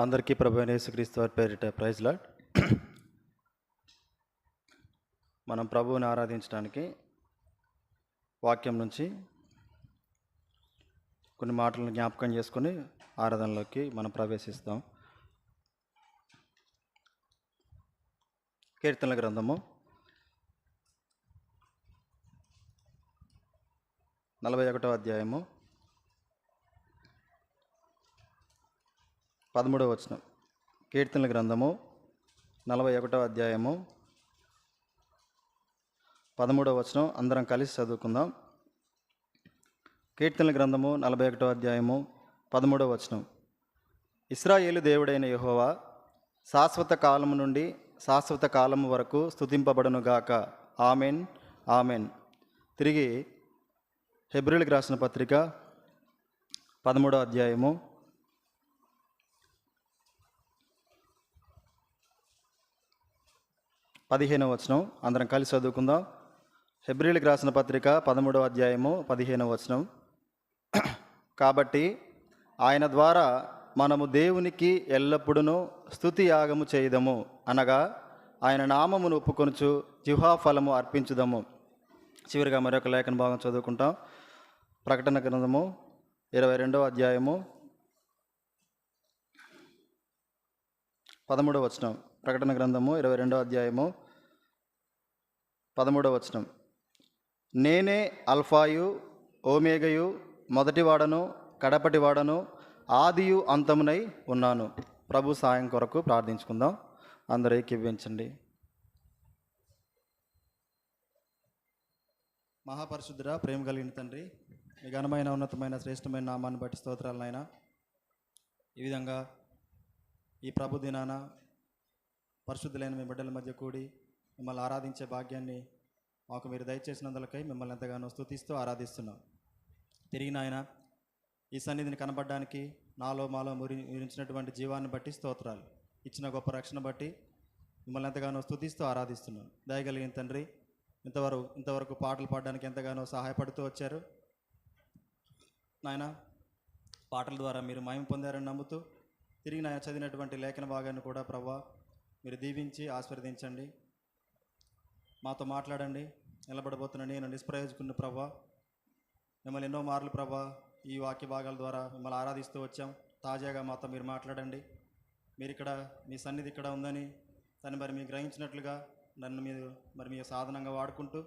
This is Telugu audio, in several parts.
అందరికీ ప్రభువైన యేసుక్రీస్తు వారి పేరిట ప్రైజ్ లార్డ్. మనం ప్రభువుని ఆరాధించడానికి వాక్యం నుంచి కొన్ని మాటలను జ్ఞాపకం చేసుకుని ఆరాధనలోకి మనం ప్రవేశిస్తాం. కీర్తనల గ్రంథము 41వ అధ్యాయము 13వ వచనం. కీర్తనల గ్రంథము 41వ అధ్యాయము 13వ వచనం అందరం కలిసి చదువుకుందాం. కీర్తనల గ్రంథము 41వ అధ్యాయము 13వ వచనం. ఇశ్రాయేలు దేవుడైన యెహోవా శాశ్వత కాలము నుండి శాశ్వత కాలము వరకు స్తుతింపబడునుగాక. Amen, amen. తిరిగి హెబ్రీయులకు రాసిన పత్రిక 13వ అధ్యాయము 15వ వచనం అందరం కలిసి చదువుకుందాం. హెబ్రీయులకు రాసిన పత్రిక 13వ అధ్యాయము 15వ వచనం. కాబట్టి ఆయన ద్వారా మనము దేవునికి ఎల్లప్పుడూ స్తుతి యాగము చేయుదము, అనగా ఆయన నామమును ఒప్పుకొనుచు జిహ్వాఫలము అర్పించుదము. చివరిగా మరొక లేఖన భాగం చదువుకుంటాం. ప్రకటన గ్రంథము 22వ అధ్యాయము 13వ వచనం. ప్రకటన గ్రంథము 22వ అధ్యాయము 13వ వచనం. నేనే అల్ఫాయు ఓమేగయు, మొదటివాడను కడపటివాడను, ఆదియు అంతమునై ఉన్నాను. ప్రభు సాయం కొరకు ప్రార్థించుకుందాం. అందరూ ఏకీభవించండి. మహాపరిశుద్ధుడా, ప్రేమ కలిగిన తండ్రి, మీ ఘనమైన ఉన్నతమైన శ్రేష్టమైన నామాన్ని బట్టి స్తోత్రాలనైనా. ఈ విధంగా ఈ ప్రభు దినాన పరిశుద్ధులైన మీ బిడ్డల మధ్య కూడి మిమ్మల్ని ఆరాధించే భాగ్యాన్ని మాకు మీరు దయచేసినందులకై మిమ్మల్ని ఎంతగానో స్తుతిస్తూ ఆరాధిస్తున్నాం. తిరిగి నాయన ఈ సన్నిధిని కనబడడానికి నాలో మాలో మురించినటువంటి జీవాన్ని బట్టి స్తోత్రాలు. ఇచ్చిన గొప్ప రక్షణ బట్టి మిమ్మల్ని ఎంతగానో స్తుతిస్తూ ఆరాధిస్తున్నాం. దయగలిగిన తండ్రి, ఇంతవరకు పాటలు పాడడానికి ఎంతగానో సహాయపడుతూ వచ్చారు నాయన. పాటల ద్వారా మీరు మహిమ పొందారని నమ్ముతూ తిరిగి నాయన చదివినటువంటి లేఖన భాగాన్ని కూడా ప్రభా మీరు దీవించి ఆశీర్వదించండి. మాతో మాట్లాడండి. నిలబడబోతున్న నేను నిష్ప్రయోజకుని ప్రభా, మిమ్మల్ని ఎన్నో మార్లు ప్రభా ఈ వాక్య భాగాల ద్వారా మిమ్మల్ని ఆరాధిస్తూ వచ్చాం. తాజాగా మాతో మీరు మాట్లాడండి. మీరు ఇక్కడ మీ సన్నిధి ఇక్కడ ఉందని దాన్ని మరి మీరు గ్రహించినట్లుగా నన్ను మీరు మరి మీ సాధనంగా వాడుకుంటూ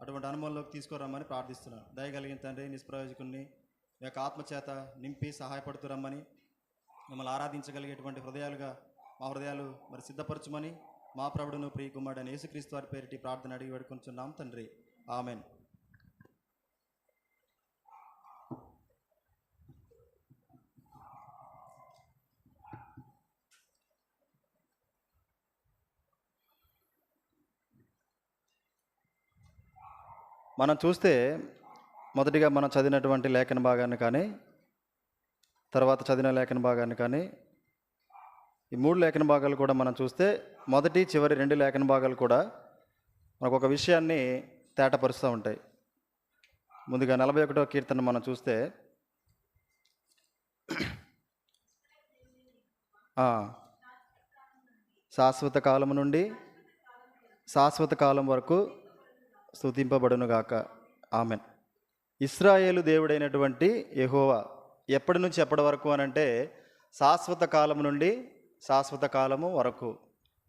అటువంటి అనుభవంలోకి తీసుకురమ్మని ప్రార్థిస్తున్నాను. దయగలిగిన తండ్రి, నిష్ప్రయోజకుని మీ యొక్క ఆత్మచేత నింపి సహాయపడుతూ రమ్మని, మిమ్మల్ని ఆరాధించగలిగేటువంటి హృదయాలుగా మా హృదయాలు మరి సిద్ధపరచుమని మా ప్రభుడును ప్రియ కుమారుడైన యేసుక్రీస్తు వారి పేరిటి ప్రార్థన అడిగి వేడుకొంచున్నాం తండ్రి. ఆమెన్. మనం చూస్తే మొదటిగా మనం చదివినటువంటి లేఖన భాగాన్ని కానీ తర్వాత చదివిన లేఖన భాగాన్ని కానీ ఈ 3 లేఖన భాగాలు కూడా మనం చూస్తే మొదటి చివరి 2 లేఖన భాగాలు కూడా మనకు ఒక విషయాన్ని తేటపరుస్తూ ఉంటాయి. ముందుగా 41వ కీర్తన మనం చూస్తే శాశ్వత కాలము నుండి శాశ్వత కాలం వరకు స్తుతింపబడునుగాక. ఆమెన్. ఇశ్రాయేలు దేవుడైనటువంటి యెహోవా ఎప్పటి నుంచి ఎప్పటి వరకు అనంటే శాశ్వత కాలం నుండి శాశ్వత కాలము వరకు.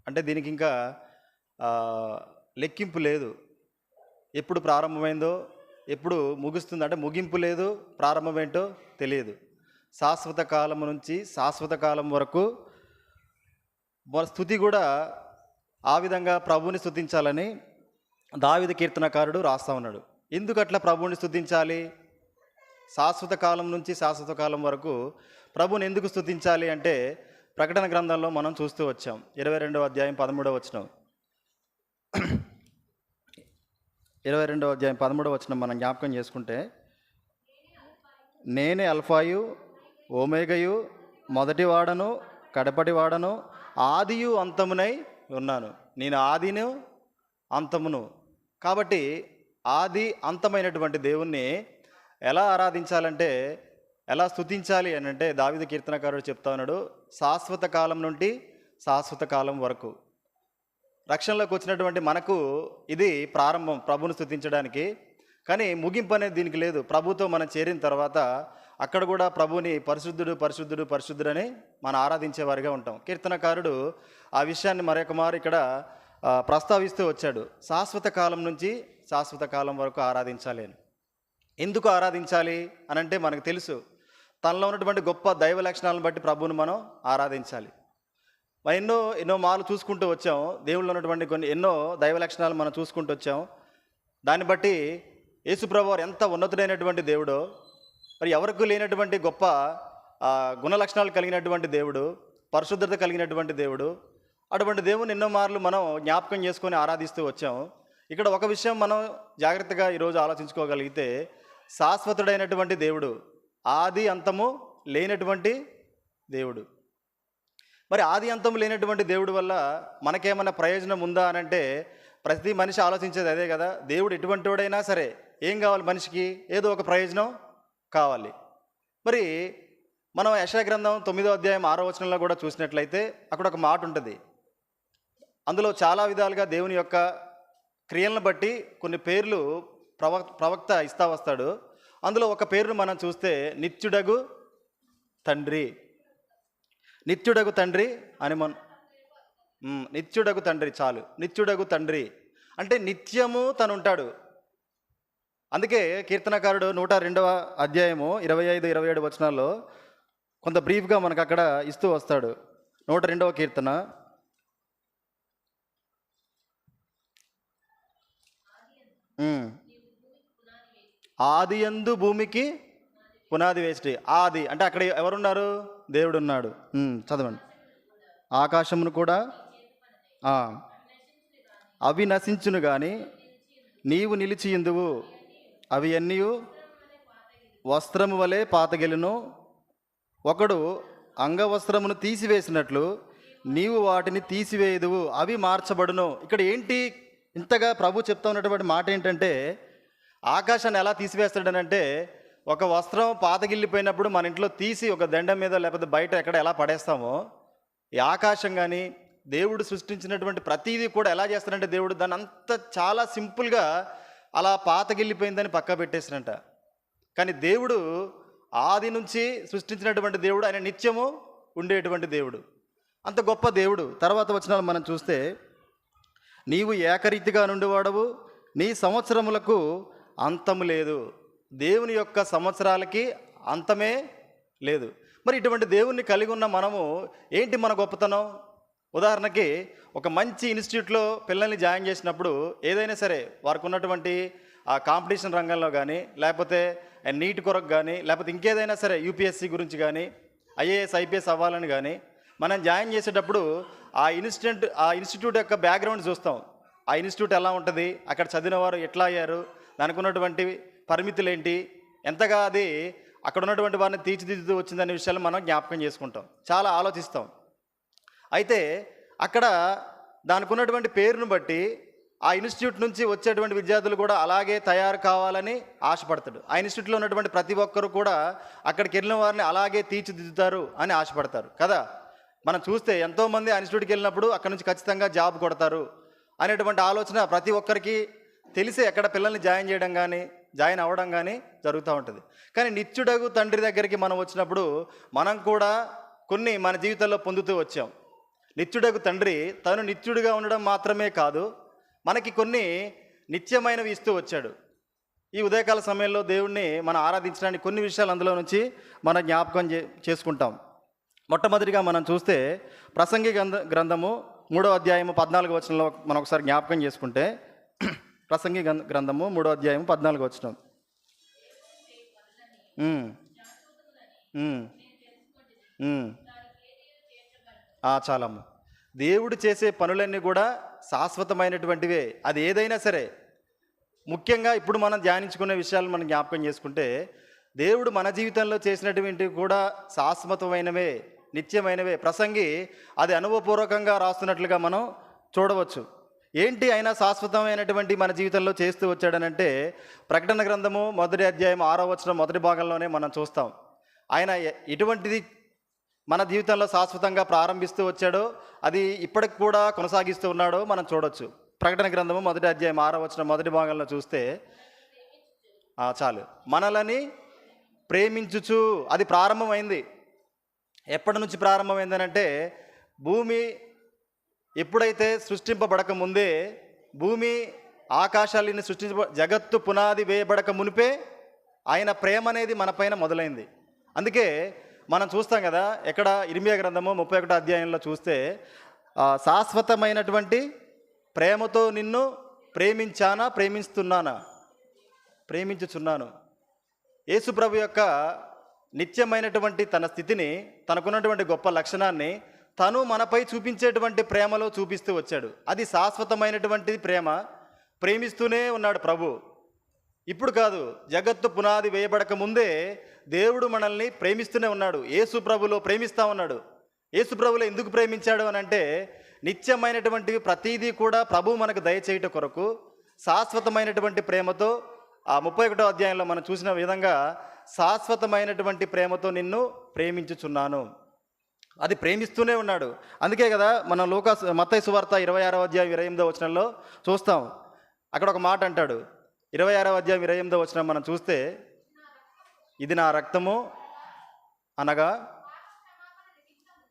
అంటే దీనికి ఇంకా లెక్కింపు లేదు. ఎప్పుడు ప్రారంభమైందో ఎప్పుడు ముగుస్తుంది అంటే ముగింపు లేదు, ప్రారంభమేంటో తెలియదు. శాశ్వత కాలము నుంచి శాశ్వత కాలం వరకు స్తుతి కూడా ఆ విధంగా ప్రభువుని స్తుతించాలని దావీదు కీర్తనకారుడు రాస్తా ఉన్నాడు. ఎందుకు అట్లా ప్రభువుని స్తుతించాలి? శాశ్వత కాలం నుంచి శాశ్వత కాలం వరకు ప్రభువుని ఎందుకు స్తుతించాలి అంటే ప్రకటన గ్రంథంలో మనం చూస్తూ వచ్చాం. 22వ అధ్యాయం 13వ వచనం. 22వ అధ్యాయం 13వ వచనం మనం జ్ఞాపకం చేసుకుంటే, నేనే అల్ఫాయు ఓమేగయు, మొదటివాడను కడపటివాడను, ఆదియు అంతమునై ఉన్నాను. నేను ఆదిను అంతమును. కాబట్టి ఆది అంతమైనటువంటి దేవుణ్ణి ఎలా ఆరాధించాలంటే ఎలా స్తుతించాలి అని అంటే దావీదు కీర్తనకారుడు చెప్తా ఉన్నాడు. శాశ్వత కాలం నుండి శాశ్వత కాలం వరకు. రక్షణలోకి వచ్చినటువంటి మనకు ఇది ప్రారంభం ప్రభువును స్తుతించడానికి. కానీ ముగింపు అనేది దీనికి లేదు. ప్రభుతో మనం చేరిన తర్వాత అక్కడ కూడా ప్రభువుని పరిశుద్ధుడు పరిశుద్ధుడు పరిశుద్ధుడని మనం ఆరాధించేవారిగా ఉంటాం. కీర్తనకారుడు ఆ విషయాన్ని మరొక మారు ఇక్కడ ప్రస్తావిస్తూ వచ్చాడు. శాశ్వత కాలం నుంచి శాశ్వత కాలం వరకు ఆరాధించాలి అని. ఎందుకు ఆరాధించాలి అని అంటే మనకు తెలుసు, తనలో ఉన్నటువంటి గొప్ప దైవ లక్షణాలను బట్టి ప్రభువుని మనం ఆరాధించాలి. ఎన్నో ఎన్నో మార్లు చూసుకుంటూ వచ్చాం. దేవుళ్ళు ఉన్నటువంటి ఎన్నో దైవ లక్షణాలు మనం చూసుకుంటూ వచ్చాం. దాన్ని బట్టి యేసుప్రభు వారు ఎంత ఉన్నతుడైనటువంటి దేవుడో, మరి ఎవరికి లేనటువంటి గొప్ప గుణ లక్షణాలు కలిగినటువంటి దేవుడు, పరిశుద్ధత కలిగినటువంటి దేవుడు. అటువంటి దేవుని ఎన్నో మార్లు మనం జ్ఞాపకం చేసుకొని ఆరాధిస్తూ వచ్చాం. ఇక్కడ ఒక విషయం మనం జాగ్రత్తగా ఈరోజు ఆలోచించుకోగలిగితే, శాశ్వతుడైనటువంటి దేవుడు, ఆది అంతము లేనటువంటి దేవుడు. మరి ఆది అంతం లేనటువంటి దేవుడి వల్ల మనకేమైనా ప్రయోజనం ఉందా అని అంటే ప్రతి మనిషి ఆలోచించేది అదే కదా. దేవుడు ఎటువంటి వాడైనా సరే ఏం కావాలి మనిషికి? ఏదో ఒక ప్రయోజనం కావాలి. మరి మనం యెషయా గ్రంథం 9వ అధ్యాయం 6వ వచనంలో కూడా చూసినట్లయితే అక్కడ ఒక మాట ఉంటుంది. అందులో చాలా విధాలుగా దేవుని యొక్క క్రియలను బట్టి కొన్ని పేర్లు ప్రవక్త ఇస్తా వస్తాడు. అందులో ఒక పేరును మనం చూస్తే నిత్యుడగు తండ్రి. నిత్యుడగు తండ్రి అని నిత్యుడగు తండ్రి చాలు. నిత్యుడగు తండ్రి అంటే నిత్యము తను ఉంటాడు. అందుకే కీర్తనకారుడు 102వ అధ్యాయము 25, 27 వచనాల్లో కొంత బ్రీఫ్గా మనకు అక్కడ ఇస్తూ వస్తాడు. 102వ కీర్తన ఆదియందు భూమికి పునాది వేసి. ఆది అంటే అక్కడ ఎవరున్నారు? దేవుడు ఉన్నాడు. చదవండి. ఆకాశమును కూడా అవి నశించును కానీ నీవు నిలిచియుందువు, అవి అన్నీ వస్త్రము వలె పాతగెలును. ఒకడు అంగవస్త్రమును తీసివేసినట్లు నీవు వాటిని తీసివేయదువు, అవి మార్చబడును. ఇక్కడ ఏంటి ఇంతగా ప్రభు చెప్తా ఉన్నటువంటి మాట ఏంటంటే, ఆకాశాన్ని ఎలా తీసివేస్తాడనంటే, ఒక వస్త్రం పాతగిల్లిపోయినప్పుడు మన ఇంట్లో తీసి ఒక దండం మీద లేకపోతే బయట ఎక్కడ ఎలా పడేస్తామో, ఈ ఆకాశం కానీ దేవుడు సృష్టించినటువంటి ప్రతీదీ కూడా ఎలా చేస్తాడంటే, దేవుడు దాన్ని అంత చాలా సింపుల్గా అలా పాతగిల్లిపోయిందని పక్క పెట్టేసినట్ట. కానీ దేవుడు ఆది నుంచి సృష్టించినటువంటి దేవుడు, ఆయన నిత్యము ఉండేటువంటి దేవుడు, అంత గొప్ప దేవుడు. తర్వాత వచనాలు మనం చూస్తే, నీవు ఏకరీతిగా నుండివాడవు, నీ సంవత్సరములకు అంతము లేదు. దేవుని యొక్క సంవత్సరాలకి అంతమే లేదు. మరి ఇటువంటి దేవుణ్ణి కలిగి ఉన్న మనము ఏంటి మన గొప్పతనం? ఉదాహరణకి ఒక మంచి ఇన్స్టిట్యూట్లో పిల్లల్ని జాయిన్ చేసినప్పుడు ఏదైనా సరే వారికి ఉన్నటువంటి ఆ కాంపిటీషన్ రంగంలో కానీ, లేకపోతే నీట్ కొరకు కానీ, లేకపోతే ఇంకేదైనా సరే యూపీఎస్సీ గురించి కానీ, ఐఏఎస్ ఐపీఎస్ అవ్వాలని కానీ మనం జాయిన్ చేసేటప్పుడు ఆ ఇన్స్టిట్యూట్ యొక్క బ్యాక్గ్రౌండ్ చూస్తాం. ఆ ఇన్స్టిట్యూట్ ఎలా ఉంటుంది, అక్కడ చదివిన వారు ఎట్లా అయ్యారు, దానికి ఉన్నటువంటి పరిమితులు ఏంటి, ఎంతగా అది అక్కడ ఉన్నటువంటి వారిని తీర్చిదిద్దుతూ వచ్చిందనే విషయాలు మనం జ్ఞాపకం చేసుకుంటాం, చాలా ఆలోచిస్తాం. అయితే అక్కడ దానికి ఉన్నటువంటి పేరును బట్టి ఆ ఇన్స్టిట్యూట్ నుంచి వచ్చేటువంటి విద్యార్థులు కూడా అలాగే తయారు కావాలని ఆశపడతాడు. ఆ ఇన్స్టిట్యూట్లో ఉన్నటువంటి ప్రతి ఒక్కరు కూడా అక్కడికి వెళ్ళిన వారిని అలాగే తీర్చిదిద్దుతారు అని ఆశపడతారు కదా. మనం చూస్తే ఎంతోమంది ఆ ఇన్స్టిట్యూట్కి వెళ్ళినప్పుడు అక్కడ నుంచి ఖచ్చితంగా జాబ్ కొడతారు అనేటువంటి ఆలోచన ప్రతి ఒక్కరికి తెలిసే అక్కడ పిల్లల్ని జాయిన్ అవ్వడం కానీ జరుగుతూ ఉంటుంది. కానీ నిత్యుడగు తండ్రి దగ్గరికి మనం వచ్చినప్పుడు మనం కూడా కొన్ని మన జీవితంలో పొందుతూ వచ్చాం. నిత్యుడగు తండ్రి తను నిత్యుడిగా ఉండడం మాత్రమే కాదు, మనకి కొన్ని నిత్యమైనవి ఇస్తూ వచ్చాడు. ఈ ఉదయకాల సమయంలో దేవుణ్ణి మనం ఆరాధించడానికి కొన్ని విషయాలు అందులో నుంచి మనం జ్ఞాపకం చేసుకుంటాం. మొట్టమొదటిగా మనం చూస్తే ప్రసంగి గ్రంథము 3వ అధ్యాయము 14వ వచనంలో మనం ఒకసారి జ్ఞాపకం చేసుకుంటే, ప్రసంగి గ్రంథము 3వ అధ్యాయము 14వ వచనం. చాలమ్మ. దేవుడు చేసే పనులన్నీ కూడా శాశ్వతమైనటువంటివే, అది ఏదైనా సరే. ముఖ్యంగా ఇప్పుడు మనం ధ్యానించుకునే విషయాలు మనం జ్ఞాపకం చేసుకుంటే, దేవుడు మన జీవితంలో చేసినటువంటివి కూడా శాశ్వతమైనవే, నిత్యమైనవే. ప్రసంగి అది అనుభవపూర్వకంగా రాస్తున్నట్లుగా మనం చూడవచ్చు. ఏంటి అయినా శాశ్వతమైనటువంటి మన జీవితంలో చేస్తూ వచ్చాడనంటే, ప్రకటన గ్రంథము 1వ అధ్యాయం 6వ వచనం మొదటి భాగంలోనే మనం చూస్తాం. ఆయన ఎటువంటిది మన జీవితంలో శాశ్వతంగా ప్రారంభిస్తూ వచ్చాడో అది ఇప్పటికి కూడా కొనసాగిస్తూ ఉన్నాడో మనం చూడొచ్చు. ప్రకటన గ్రంథము 1వ అధ్యాయం 6వ వచనం మొదటి భాగంలో చూస్తే చాలు, మనలని ప్రేమించుచు అది ప్రారంభమైంది. ఎప్పటి నుంచి ప్రారంభమైందనంటే భూమి ఎప్పుడైతే సృష్టింపబడక ముందే, భూమి ఆకాశాలని జగత్తు పునాది వేయబడక మునిపే ఆయన ప్రేమ అనేది మన పైన మొదలైంది. అందుకే మనం చూస్తాం కదా, ఎక్కడ ఇర్మియా గ్రంథము 31వ అధ్యాయంలో చూస్తే శాశ్వతమైనటువంటి ప్రేమతో నిన్ను ప్రేమించుచున్నాను. యేసు ప్రభు యొక్క నిత్యమైనటువంటి తన స్థితిని, తనకున్నటువంటి గొప్ప లక్షణాన్ని తను మనపై చూపించేటువంటి ప్రేమలో చూపిస్తూ వచ్చాడు. అది శాశ్వతమైనటువంటి ప్రేమ. ప్రేమిస్తూనే ఉన్నాడు ప్రభు. ఇప్పుడు కాదు, జగత్తు పునాది వేయబడక ముందే దేవుడు మనల్ని ప్రేమిస్తూనే ఉన్నాడు. యేసు ప్రభులో ప్రేమిస్తూ ఉన్నాడు. యేసు ప్రభులో ఎందుకు ప్రేమించాడు అని అంటే, నిత్యమైనటువంటి ప్రతీదీ కూడా ప్రభు మనకు దయచేయట కొరకు శాశ్వతమైనటువంటి ప్రేమతో, ఆ 31వ అధ్యాయంలో మనం చూసిన విధంగా శాశ్వతమైనటువంటి ప్రేమతో నిన్ను ప్రేమించుచున్నాను. అది ప్రేమిస్తూనే ఉన్నాడు. అందుకే కదా మనం మత్తయి సువార్త 26వ అధ్యాయం 28వ వచనంలో చూస్తాం. అక్కడ ఒక మాట అంటాడు. 26వ అధ్యాయం 28వ వచనం మనం చూస్తే, ఇది నా రక్తము అనగా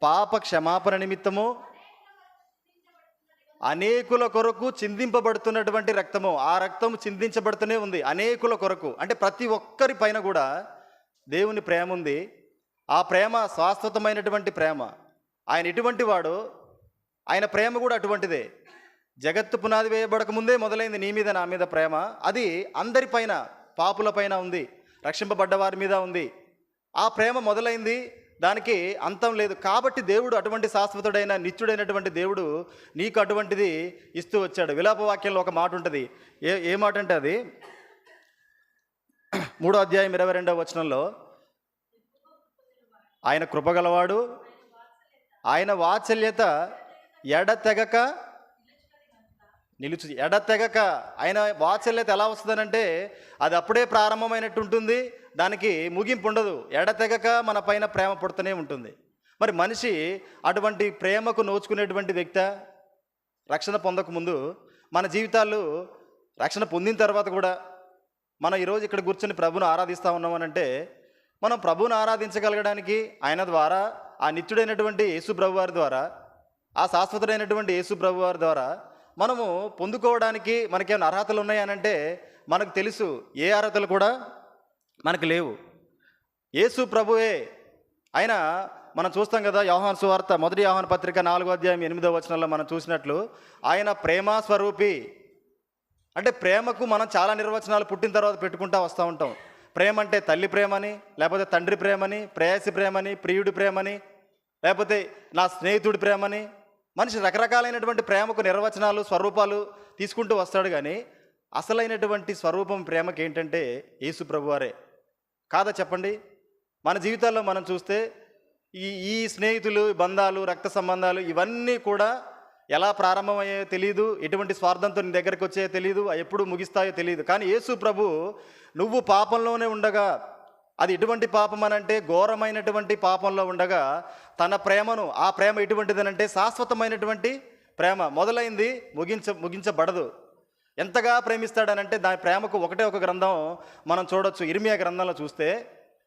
పాప క్షమాపణ నిమిత్తము అనేకుల కొరకు చిందింపబడుతున్నటువంటి రక్తము. ఆ రక్తము చిందించబడుతూనే ఉంది అనేకుల కొరకు. అంటే ప్రతి ఒక్కరి పైన కూడా దేవుని ప్రేమ ఉంది. ఆ ప్రేమ శాశ్వతమైనటువంటి ప్రేమ. ఆయన ఎటువంటి వాడు, ఆయన ప్రేమ కూడా అటువంటిదే. జగత్తు పునాది వేయబడక ముందే మొదలైంది నీ మీద నా మీద ప్రేమ. అది అందరిపైన, పాపుల పైన ఉంది, రక్షింపబడ్డ వారి మీద ఉంది. ఆ ప్రేమ మొదలైంది, దానికి అంతం లేదు. కాబట్టి దేవుడు అటువంటి శాశ్వతుడైన నిత్యుడైనటువంటి దేవుడు నీకు అటువంటిది ఇస్తూ వచ్చాడు. విలాప వాక్యంలో ఒక మాట ఉంటుంది. ఏ మాట అంటే అది 3వ అధ్యాయం 22వ వచనంలో, ఆయన కృపగలవాడు, ఆయన వాత్సల్యత ఎడతెగక ఎడతెగక. ఆయన వాత్సల్యత ఎలా వస్తుందనంటే అది అప్పుడే ప్రారంభమైనట్టు ఉంటుంది, దానికి ముగింపు ఉండదు. ఎడతెగక మన పైన ప్రేమ పుడుతూనే ఉంటుంది. మరి మనిషి అటువంటి ప్రేమకు నోచుకునేటువంటి వ్యక్తి. రక్షణ పొందకముందు మన జీవితాలు, రక్షణ పొందిన తర్వాత కూడా మనం ఈరోజు ఇక్కడ కూర్చొని ప్రభువును ఆరాధిస్తూ ఉన్నామనంటే, మనం ప్రభువును ఆరాధించగలగడానికి ఆయన ద్వారా, ఆ నిత్యుడైనటువంటి యేసు ప్రభు వారి ద్వారా, ఆ శాశ్వతుడైనటువంటి యేసు ప్రభు వారి ద్వారా మనము పొందుకోవడానికి మనకేమైనా అర్హతలు ఉన్నాయనంటే మనకు తెలుసు. ఏ అర్హతలు కూడా మనకు లేవు. యేసు ప్రభువే. ఆయన మనం చూస్తాం కదా, యోహాను సువార్త 1వ యోహాను పత్రిక 4వ అధ్యాయం 8వ వచనంలో మనం చూసినట్లు, ఆయన ప్రేమ స్వరూపి. అంటే ప్రేమకు మనం చాలా నిర్వచనాలు పుట్టిన తర్వాత పెట్టుకుంటూ వస్తూ ఉంటాం. ప్రేమ అంటే తల్లి ప్రేమని, లేకపోతే తండ్రి ప్రేమని, ప్రేయసి ప్రేమని, ప్రియుడి ప్రేమని, లేకపోతే నా స్నేహితుడి ప్రేమని. మనిషి రకరకాలైనటువంటి ప్రేమకు నిర్వచనాలు, స్వరూపాలు తీసుకుంటూ వస్తాడు. కానీ అసలైనటువంటి స్వరూపం ప్రేమకి ఏంటంటే యేసు ప్రభువారే. కాదా చెప్పండి? మన జీవితాల్లో మనం చూస్తే ఈ స్నేహితులు, బంధాలు, రక్త సంబంధాలు ఇవన్నీ కూడా ఎలా ప్రారంభమయ్యాయో తెలియదు, ఎటువంటి స్వార్థంతో నీ దగ్గరికి వచ్చాయో తెలియదు, ఎప్పుడు ముగిస్తాయో తెలియదు. కానీ యేసు ప్రభు నువ్వు పాపంలోనే ఉండగా, అది ఎటువంటి పాపం అనంటే ఘోరమైనటువంటి పాపంలో ఉండగా తన ప్రేమను, ఆ ప్రేమ ఎటువంటిదనంటే శాశ్వతమైనటువంటి ప్రేమ. మొదలైంది, ముగించబడదు. ఎంతగా ప్రేమిస్తాడనంటే దాని ప్రేమకు ఒకటే ఒక గ్రంథం మనం చూడొచ్చు. ఇర్మియా గ్రంథంలో చూస్తే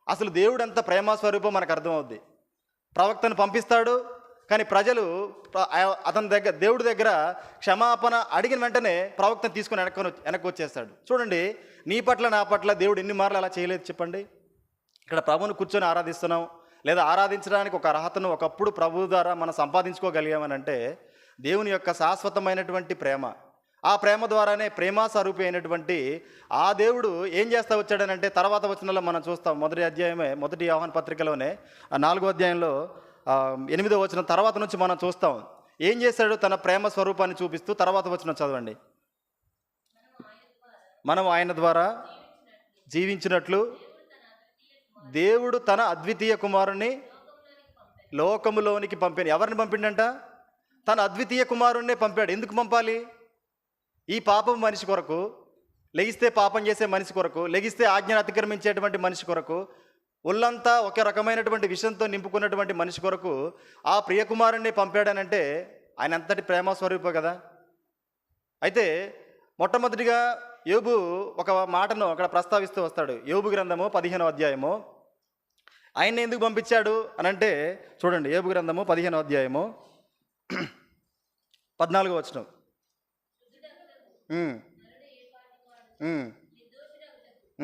అసలు దేవుడు ఎంత ప్రేమ స్వరూపం మనకు అర్థమవుద్ది. ప్రవక్తను పంపిస్తాడు, కానీ ప్రజలు అతని దగ్గర, దేవుడి దగ్గర క్షమాపణ అడిగిన వెంటనే ప్రవక్తను తీసుకుని వెనక్కి వచ్చేస్తాడు. చూడండి, నీ పట్ల నా పట్ల దేవుడు ఎన్ని మార్లు అలా చేయలేదు చెప్పండి. ఇక్కడ ప్రభువును కూర్చొని ఆరాధిస్తున్నాం, లేదా ఆరాధించడానికి ఒక అర్హతను ఒకప్పుడు ప్రభు ద్వారా మనం సంపాదించుకోగలిగామని అంటే దేవుని యొక్క శాశ్వతమైనటువంటి ప్రేమ. ఆ ప్రేమ ద్వారానే ప్రేమ స్వరూపి అయినటువంటి ఆ దేవుడు ఏం చేస్తూ వచ్చాడనంటే తర్వాత వచనంలో మనం చూస్తాం. 1వ అధ్యాయమే, 1వ యోహాను పత్రికలోనే 4వ అధ్యాయంలో 8వ వచనం తర్వాత నుంచి మనం చూస్తాం. ఏం చేశాడు? తన ప్రేమ స్వరూపాన్ని చూపిస్తూ తర్వాత వచనం చదవండి. మనం ఆయన ద్వారా జీవించినట్లు దేవుడు తన అద్వితీయ కుమారుణ్ణి లోకములోనికి పంపాడు. ఎవరిని పంపిండంట? తన అద్వితీయ కుమారుణ్ణే పంపాడు. ఎందుకు పంపాలి? ఈ పాపం మనిషి కొరకు, లెగిస్తే పాపం చేసే మనిషి కొరకు, లెగిస్తే ఆజ్ఞను అతిక్రమించేటువంటి మనిషి కొరకు, ఒళ్ళంతా ఒక రకమైనటువంటి విషయంతో నింపుకున్నటువంటి మనిషి కొరకు ఆ ప్రియకుమారుణ్ణి పంపాడనంటే ఆయన అంతటి ప్రేమ స్వరూపం కదా. అయితే మొట్టమొదటిగా యోబు ఒక మాటను అక్కడ ప్రస్తావిస్తూ వస్తాడు. యోబు గ్రంథము 15వ అధ్యాయము. ఆయన్ని ఎందుకు పంపించాడు అనంటే చూడండి, యోబు గ్రంథము 15వ అధ్యాయము 14వ వచనం. ఉమ్, ఉమ్,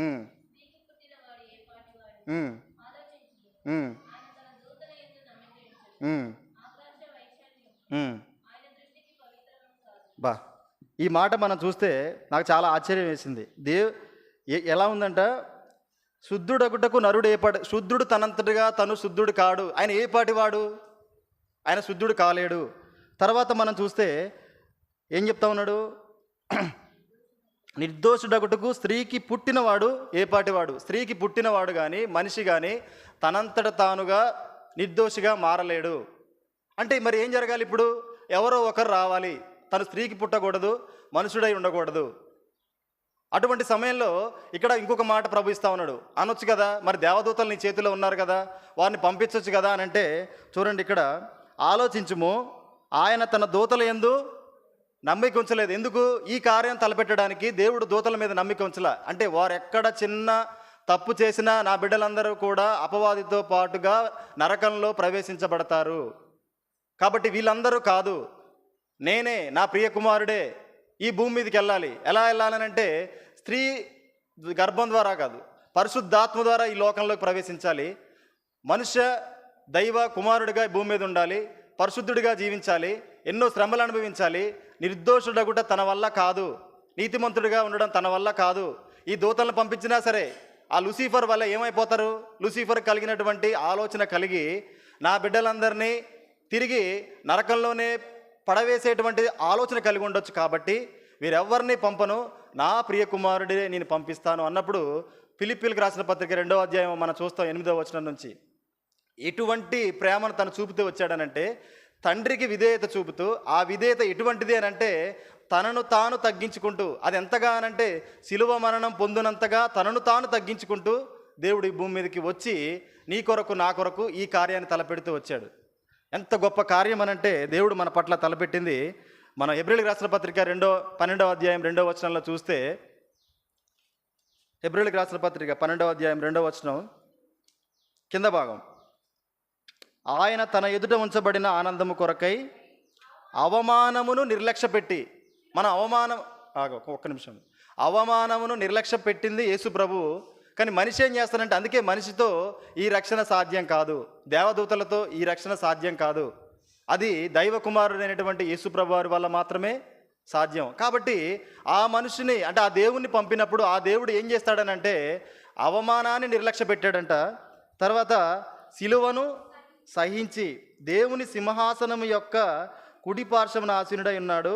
ఉమ్, ఉమ్, ఉమ్, ఉమ్, ఉమ్. బా, ఈ మాట మనం చూస్తే నాకు చాలా ఆశ్చర్యం వేసింది. ఎలా ఉందంట, శుద్ధుడగుటకు నరుడు శుద్ధుడు తనంతటిగా తను శుద్ధుడు కాడు. ఆయన ఏ పాటివాడు? ఆయన శుద్ధుడు కాలేడు. తర్వాత మనం చూస్తే ఏం చెప్తా ఉన్నాడు? నిర్దోషుడగుటకు స్త్రీకి పుట్టినవాడు ఏ పాటివాడు? స్త్రీకి పుట్టినవాడు కానీ మనిషి కానీ తనంతట తానుగా నిర్దోషిగా మారలేడు. అంటే మరి ఏం జరగాలి? ఇప్పుడు ఎవరో ఒకరు రావాలి. తను స్త్రీకి పుట్టకూడదు, మనుషుడై ఉండకూడదు. అటువంటి సమయంలో ఇక్కడ ఇంకొక మాట ప్రభు ఇస్తా ఉన్నాడు. అనొచ్చు కదా, మరి దేవదూతలు నీ చేతిలో ఉన్నారు కదా, వారిని పంపించవచ్చు కదా అని అంటే చూడండి, ఇక్కడ ఆలోచించుము, ఆయన తన దూతల యందు నమ్మిక ఉంచలేదు. ఎందుకు? ఈ కార్యం తలపెట్టడానికి దేవుడు దూతల మీద నమ్మిక ఉంచలా. అంటే వారు ఎక్కడ చిన్న తప్పు చేసినా నా బిడ్డలందరూ కూడా అపవాదితో పాటుగా నరకంలో ప్రవేశించబడతారు. కాబట్టి వీళ్ళందరూ కాదు, నేనే, నా ప్రియ కుమారుడే ఈ భూమి మీదకి వెళ్ళాలి. ఎలా వెళ్ళాలనంటే స్త్రీ గర్భం ద్వారా కాదు, పరిశుద్ధాత్మ ద్వారా ఈ లోకంలోకి ప్రవేశించాలి. మనుష్య దైవ కుమారుడిగా భూమి మీద ఉండాలి, పరిశుద్ధుడిగా జీవించాలి, ఎన్నో శ్రమలు అనుభవించాలి. నిర్దోషుడగుట తన వల్ల కాదు, నీతిమంతుడిగా ఉండడం తన వల్ల కాదు. ఈ దూతలను పంపించినా సరే ఆ లూసిఫర్ వల్ల ఏమైపోతారు? లూసిఫర్ కలిగినటువంటి ఆలోచన కలిగి నా బిడ్డలందరినీ తిరిగి నరకంలోనే పడవేసేటువంటి ఆలోచన కలిగి ఉండొచ్చు. కాబట్టి వీరెవ్వరిని పంపను, నా ప్రియ కుమారుడే నేను పంపిస్తాను అన్నప్పుడు ఫిలిప్పీలకు రాసిన పత్రిక 2వ అధ్యాయం మనం చూస్తాం 8వ వచనం నుంచి. ఎటువంటి ప్రేమను తను చూపుతూ వచ్చాడనంటే తండ్రికి విధేయత చూపుతూ, ఆ విధేయత ఎటువంటిది అని అంటే తనను తాను తగ్గించుకుంటూ, అది ఎంతగా అనంటే శిలువ మరణం పొందినంతగా తనను తాను తగ్గించుకుంటూ దేవుడు ఈ భూమి మీదకి వచ్చి నీ కొరకు నా కొరకు ఈ కార్యాన్ని తలపెడుతూ వచ్చాడు. ఎంత గొప్ప కార్యం అనంటే దేవుడు మన పట్ల తలపెట్టింది. మన హెబ్రీయులకు రాసిన పత్రిక 12వ అధ్యాయం 2వ వచనంలో చూస్తే, హెబ్రీయులకు రాసిన పత్రిక 12వ అధ్యాయం 2వ వచనం కింద భాగం, ఆయన తన ఎదుట ఉంచబడిన ఆనందము కొరకై అవమానమును నిర్లక్ష్య పెట్టి, మన ఒక్క నిమిషం, అవమానమును నిర్లక్ష్య పెట్టింది యేసు ప్రభు. కానీ మనిషి ఏం చేస్తానంటే, అందుకే మనిషితో ఈ రక్షణ సాధ్యం కాదు, దేవదూతలతో ఈ రక్షణ సాధ్యం కాదు, అది దైవ కుమారుడైనటువంటి యేసు ప్రభు వారి వల్ల మాత్రమే సాధ్యం. కాబట్టి ఆ మనిషిని అంటే ఆ దేవుణ్ణి పంపినప్పుడు ఆ దేవుడు ఏం చేస్తాడనంటే అవమానాన్ని నిర్లక్ష్య పెట్టాడంట. తర్వాత సిలువను సహించి దేవుని సింహాసనం యొక్క కుడి పార్శ్వమున ఆసీనుడై ఉన్నాడు.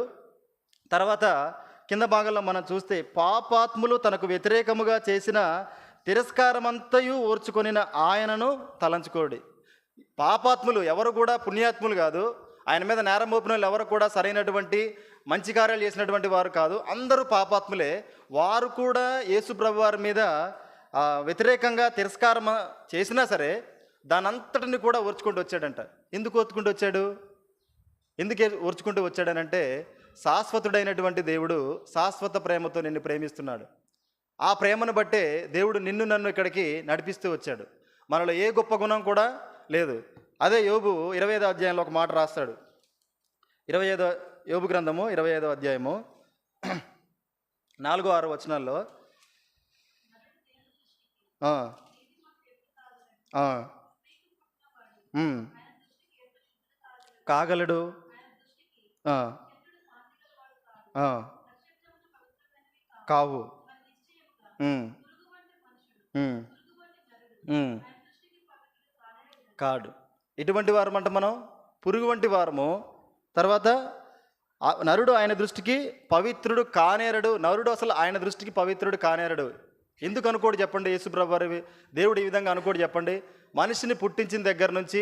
తర్వాత కింద భాగంలో మనం చూస్తే పాపాత్ములు తనకు వ్యతిరేకముగా చేసిన తిరస్కారమంతయు ఓర్చుకొనిన ఆయనను తలంచుకోడి. పాపాత్ములు ఎవరు కూడా పుణ్యాత్ములు కాదు, ఆయన మీద నేరం మోపిన వాళ్ళు ఎవరు కూడా సరైనటువంటి మంచి కార్యాలు చేసినటువంటి వారు కాదు, అందరూ పాపాత్ములే. వారు కూడా యేసు ప్రభు వారి మీద వ్యతిరేకంగా తిరస్కారం చేసినా సరే దానంతటిని కూడా ఓర్చుకుంటూ వచ్చాడంట. ఎందుకు ఓర్చుకుంటూ వచ్చాడు? ఎందుకు ఓర్చుకుంటూ వచ్చాడనంటే శాశ్వతుడైనటువంటి దేవుడు శాశ్వత ప్రేమతో నిన్ను ప్రేమిస్తున్నాడు. ఆ ప్రేమను బట్టే దేవుడు నిన్ను నన్ను ఇక్కడికి నడిపిస్తూ వచ్చాడు. మనలో ఏ గొప్ప గుణం కూడా లేదు. అదే యోబు 25వ అధ్యాయంలో ఒక మాట రాస్తాడు. యోబు గ్రంథము 25వ అధ్యాయము 4-6 వచనాల్లో కాగలడు, కావు, కాడు. ఎటువంటి వారం అంట మనం? పురుగు వంటి వారము. తర్వాత నరుడు ఆయన దృష్టికి పవిత్రుడు కానేరడు. నరుడు అసలు ఆయన దృష్టికి పవిత్రుడు కానేరడు. ఎందుకు అనుకోడు చెప్పండి? యేసుప్రభు వారి దేవుడు ఈ విధంగా అనుకోడు చెప్పండి? మనిషిని పుట్టించిన దగ్గర నుంచి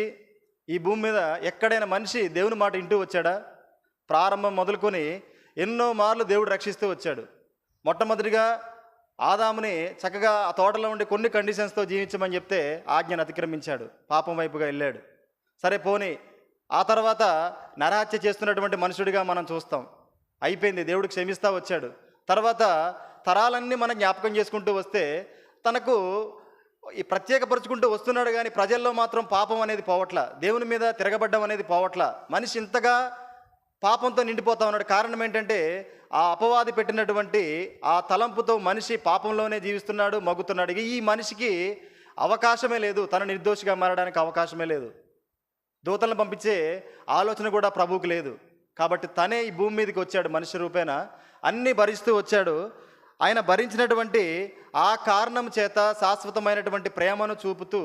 ఈ భూమి మీద ఎక్కడైనా మనిషి దేవుని మాట వింటూ వచ్చాడా? ప్రారంభం మొదలుకొని ఎన్నో మార్లు దేవుడు రక్షిస్తూ వచ్చాడు. మొట్టమొదటిగా ఆదాముని చక్కగా ఆ తోటలో ఉండి కొన్ని కండిషన్స్తో జీవించమని చెప్తే ఆజ్ఞను అతిక్రమించాడు, పాపం వైపుగా వెళ్ళాడు. సరే పోనీ, ఆ తర్వాత నరహత్య చేస్తున్నటువంటి మనుషుడిగా మనం చూస్తాం. అయిపోయింది, దేవుడు క్షమిస్తా వచ్చాడు. తర్వాత తరాలన్నీ మనం జ్ఞాపకం చేసుకుంటూ వస్తే తనకు ఈ ప్రత్యేకపరుచుకుంటూ వస్తున్నాడు, కానీ ప్రజల్లో మాత్రం పాపం అనేది పోవట్ల, దేవుని మీద తిరగబడ్డం అనేది పోవట్ల. మనిషి ఇంతగా పాపంతో నిండిపోతా ఉన్నాడు. కారణం ఏంటంటే ఆ అపవాది పెట్టినటువంటి ఆ తలంపుతో మనిషి పాపంలోనే జీవిస్తున్నాడు, మగ్గుతున్నాడు. ఈ మనిషికి అవకాశమే లేదు, తన నిర్దోషిగా మారడానికి అవకాశమే లేదు. దూతలను పంపించే ఆలోచన కూడా ప్రభువుకు లేదు. కాబట్టి తనే ఈ భూమి మీదకి వచ్చాడు, మనిషి రూపేణ అన్నీ భరిస్తూ వచ్చాడు. ఆయన భరించినటువంటి ఆ కారణం చేత శాశ్వతమైనటువంటి ప్రేమను చూపుతూ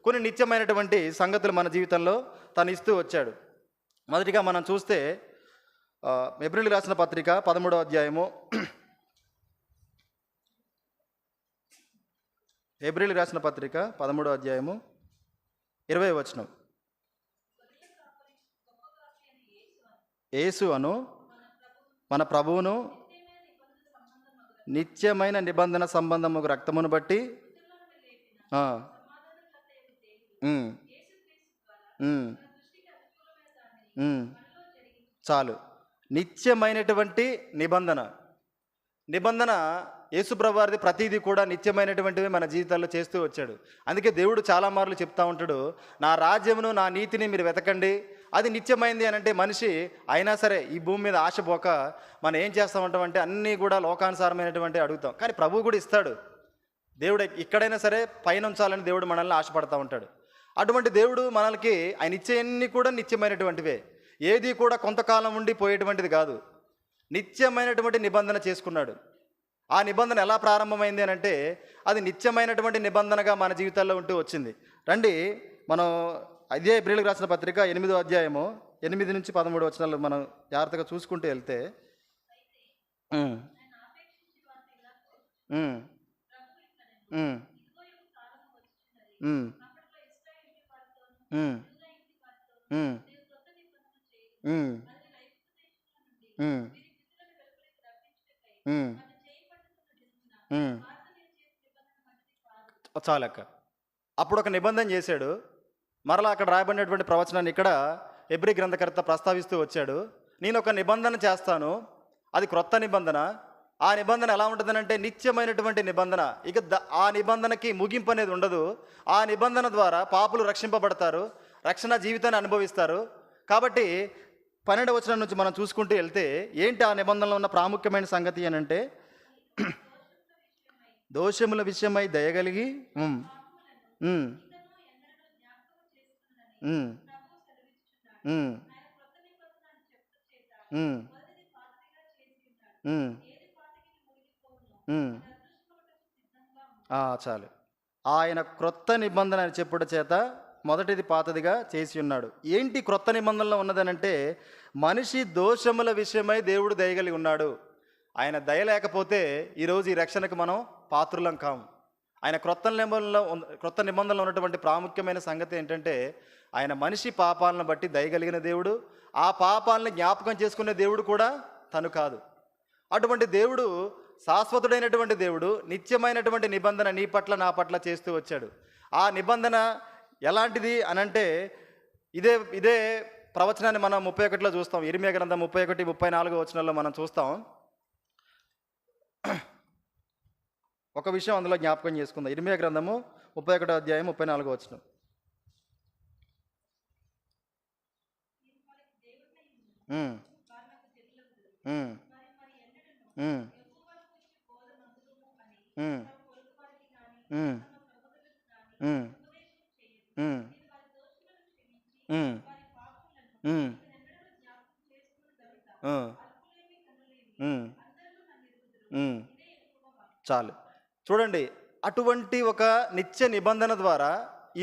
కొన్ని నిత్యమైనటువంటి సంగతులు మన జీవితంలో తను ఇస్తూ వచ్చాడు. మొదటిగా మనం చూస్తే హెబ్రీయులకు రాసిన పత్రిక 13వ అధ్యాయము, హెబ్రీయులకు రాసిన పత్రిక 13వ అధ్యాయము 20వ వచనం. యేసు అను మన ప్రభువును నిత్యమైన నిబంధన సంబంధము రక్తమును బట్టి చాలు. నిత్యమైనటువంటి నిబంధన యేసుప్రభు వారిది ప్రతిదీ కూడా నిత్యమైనటువంటివి మన జీవితాల్లో చేస్తూ వచ్చాడు. అందుకే దేవుడు చాలా మార్లు చెప్తా ఉంటాడు, నా రాజ్యమును నా నీతిని మీరు వెతకండి, అది నిత్యమైంది అని. అంటే మనిషి అయినా సరే ఈ భూమి మీద ఆశపోక మనం ఏం చేస్తూ ఉంటామంటే అన్నీ కూడా లోకానుసారమైనటువంటి అడుగుతాం. కానీ ప్రభువు కూడా ఇస్తాడు. దేవుడు ఇక్కడైనా సరే పైన ఉంచాలని దేవుడు మనల్ని ఆశపడతా ఉంటాడు. అటువంటి దేవుడు మనల్కి ఆయన ఇచ్చేవన్నీ కూడా నిత్యమైనటువంటివే, ఏది కూడా కొంతకాలం ఉండి పోయేటువంటిది కాదు. నిత్యమైనటువంటి నిబంధన చేసుకున్నాడు. ఆ నిబంధన ఎలా ప్రారంభమైంది అని అంటే అది నిత్యమైనటువంటి నిబంధనగా మన జీవితాల్లో ఉంటూ వచ్చింది. రండి, మనం అదే హెబ్రీయులకు రాసిన పత్రిక 8వ అధ్యాయము 8 నుంచి 13 వచనాలు మనం జాగ్రత్తగా చూసుకుంటూ వెళ్తే చాలక్క. అప్పుడు ఒక నిబంధన చేశాడు. మరలా అక్కడ రాయబడినటువంటి ప్రవచనాన్ని ఇక్కడ హెబ్రీ గ్రంథకర్త ప్రస్తావిస్తూ వచ్చాడు. నేను ఒక నిబంధన చేస్తాను, అది క్రొత్త నిబంధన. ఆ నిబంధన ఎలా ఉంటుందనంటే నిత్యమైనటువంటి నిబంధన. ఇక ఆ నిబంధనకి ముగింపు అనేది ఉండదు. ఆ నిబంధన ద్వారా పాపులు రక్షింపబడతారు, రక్షణ జీవితాన్ని అనుభవిస్తారు. కాబట్టి 12వ వచనం నుంచి మనం చూసుకుంటూ వెళ్తే ఏంటి ఆ నిబంధనలో ఉన్న ప్రాముఖ్యమైన సంగతి అని అంటే దోషముల విషయమై దయగలిగి చాలు. ఆయన క్రొత్త నిబంధన అని చెప్పుడు చేత మొదటిది పాతదిగా చేసి ఉన్నాడు. ఏంటి క్రొత్త నిబంధనలో ఉన్నదనంటే మనిషి దోషముల విషయమై దేవుడు దయగలిగి ఉన్నాడు. ఆయన దయ లేకపోతే ఈరోజు ఈ రక్షణకు మనం పాత్రులం కాము. ఆయన క్రొత్త నిబంధనలో ఉన్నటువంటి ప్రాముఖ్యమైన సంగతి ఏంటంటే ఆయన మనిషి పాపాలను బట్టి దయగలిగిన దేవుడు. ఆ పాపాలను జ్ఞాపకం చేసుకునే దేవుడు కూడా తను కాదు. అటువంటి దేవుడు శాశ్వతుడైనటువంటి దేవుడు నిత్యమైనటువంటి నిబంధన నీ పట్ల నా పట్ల చేస్తూ వచ్చాడు. ఆ నిబంధన ఎలాంటిది అనంటే ఇదే ప్రవచనాన్ని మనం 31లో చూస్తాం. ఇర్మియా గ్రంథం 31, 34 వచనాల్లో మనం చూస్తాం. ఒక విషయం అందులో జ్ఞాపకం చేసుకుందాం. ఇర్మియా గ్రంథము 31వ అధ్యాయం 34వ వచనం. చాలు. చూడండి, అటువంటి ఒక నిత్య నిబంధన ద్వారా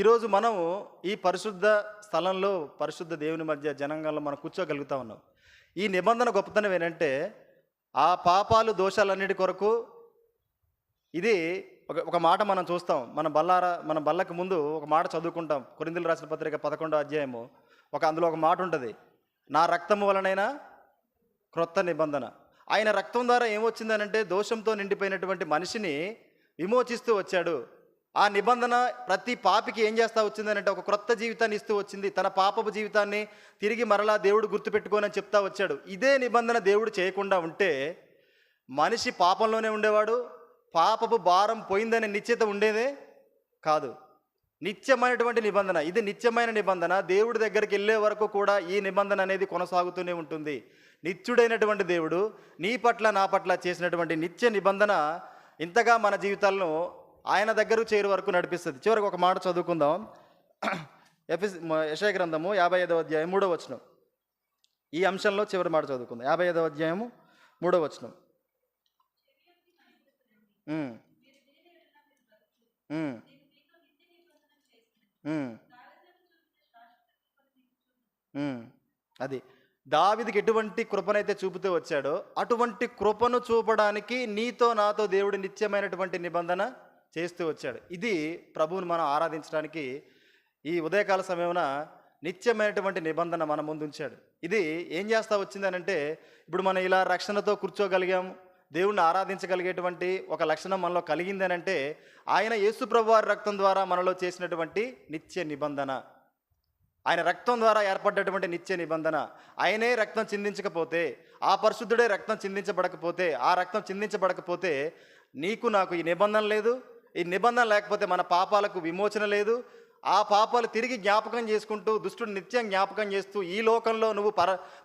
ఈరోజు మనము ఈ పరిశుద్ధ స్థలంలో పరిశుద్ధ దేవుని మధ్య జనాంగంలో మనం కూర్చోగలుగుతా ఉన్నాం. ఈ నిబంధన గొప్పతనం ఏంటంటే ఆ పాపాలు దోషాలన్నిటి కొరకు ఇది ఒక మాట మనం చూస్తాం. మన బల్లకి ముందు ఒక మాట చదువుకుంటాం. కొరింథీయులకు రాసిన పత్రిక 11వ అధ్యాయము అందులో ఒక మాట ఉంటుంది, నా రక్తము వలనైనా క్రొత్త నిబంధన. ఆయన రక్తం ద్వారా ఏమొచ్చిందనంటే దోషంతో నిండిపోయినటువంటి మనిషిని విమోచిస్తూ వచ్చాడు. ఆ నిబంధన ప్రతి పాపికి ఏం చేస్తూ వచ్చిందనంటే ఒక క్రొత్త జీవితాన్ని ఇస్తూ వచ్చింది. తన పాపపు జీవితాన్ని తిరిగి మరలా దేవుడు గుర్తుపెట్టుకోనని చెప్తా వచ్చాడు. ఇదే నిబంధన దేవుడు చేయకుండా ఉంటే మనిషి పాపంలోనే ఉండేవాడు. పాపపు భారం పోయిందనే నిశ్చిత ఉండేదే కాదు. నిత్యమైనటువంటి నిబంధన, ఇది నిత్యమైన నిబంధన. దేవుడి దగ్గరికి వెళ్ళే వరకు కూడా ఈ నిబంధన అనేది కొనసాగుతూనే ఉంటుంది. నిత్యుడైనటువంటి దేవుడు నీ పట్ల నా పట్ల చేసినటువంటి నిత్య నిబంధన ఇంతగా మన జీవితాలను ఆయన దగ్గర చేరు వరకు నడిపిస్తుంది. చివరికి ఒక మాట చదువుకుందాం. యెషయా గ్రంథము 55వ అధ్యాయం 3వ వచనం. ఈ అంశంలో చివరి మాట చదువుకుందాం. 55వ అధ్యాయము 3వ వచనం. అది దావీదుకి ఎటువంటి కృపనైతే చూపుతూ వచ్చాడో అటువంటి కృపను చూపడానికి నీతో నాతో దేవుడు నిత్యమైనటువంటి నిబంధన చేస్తూ వచ్చాడు. ఇది ప్రభువుని మనం ఆరాధించడానికి ఈ ఉదయకాల సమయమున నిత్యమైనటువంటి నిబంధన మన ముందు ఉంచాడు. ఇది ఏం చేస్తా వచ్చిందనంటే ఇప్పుడు మనం ఇలా రక్షణతో కూర్చోగలిగాం, దేవుణ్ణి ఆరాధించగలిగేటువంటి ఒక లక్షణం మనలో కలిగిందనంటే ఆయన యేసు ప్రభువారి రక్తం ద్వారా మనలో చేసినటువంటి నిత్య నిబంధన, ఆయన రక్తం ద్వారా ఏర్పడ్డటువంటి నిత్య నిబంధన. ఆయనే రక్తం చిందించకపోతే, ఆ పరిశుద్ధుడే రక్తం చిందించబడకపోతే, ఆ రక్తం చిందించబడకపోతే నీకు నాకు ఈ నిబంధన లేదు. ఈ నిబంధన లేకపోతే మన పాపాలకు విమోచన లేదు. ఆ పాపాలు తిరిగి జ్ఞాపకం చేసుకుంటూ దుష్టుడు నిత్యం జ్ఞాపకం చేస్తూ ఈ లోకంలో నువ్వు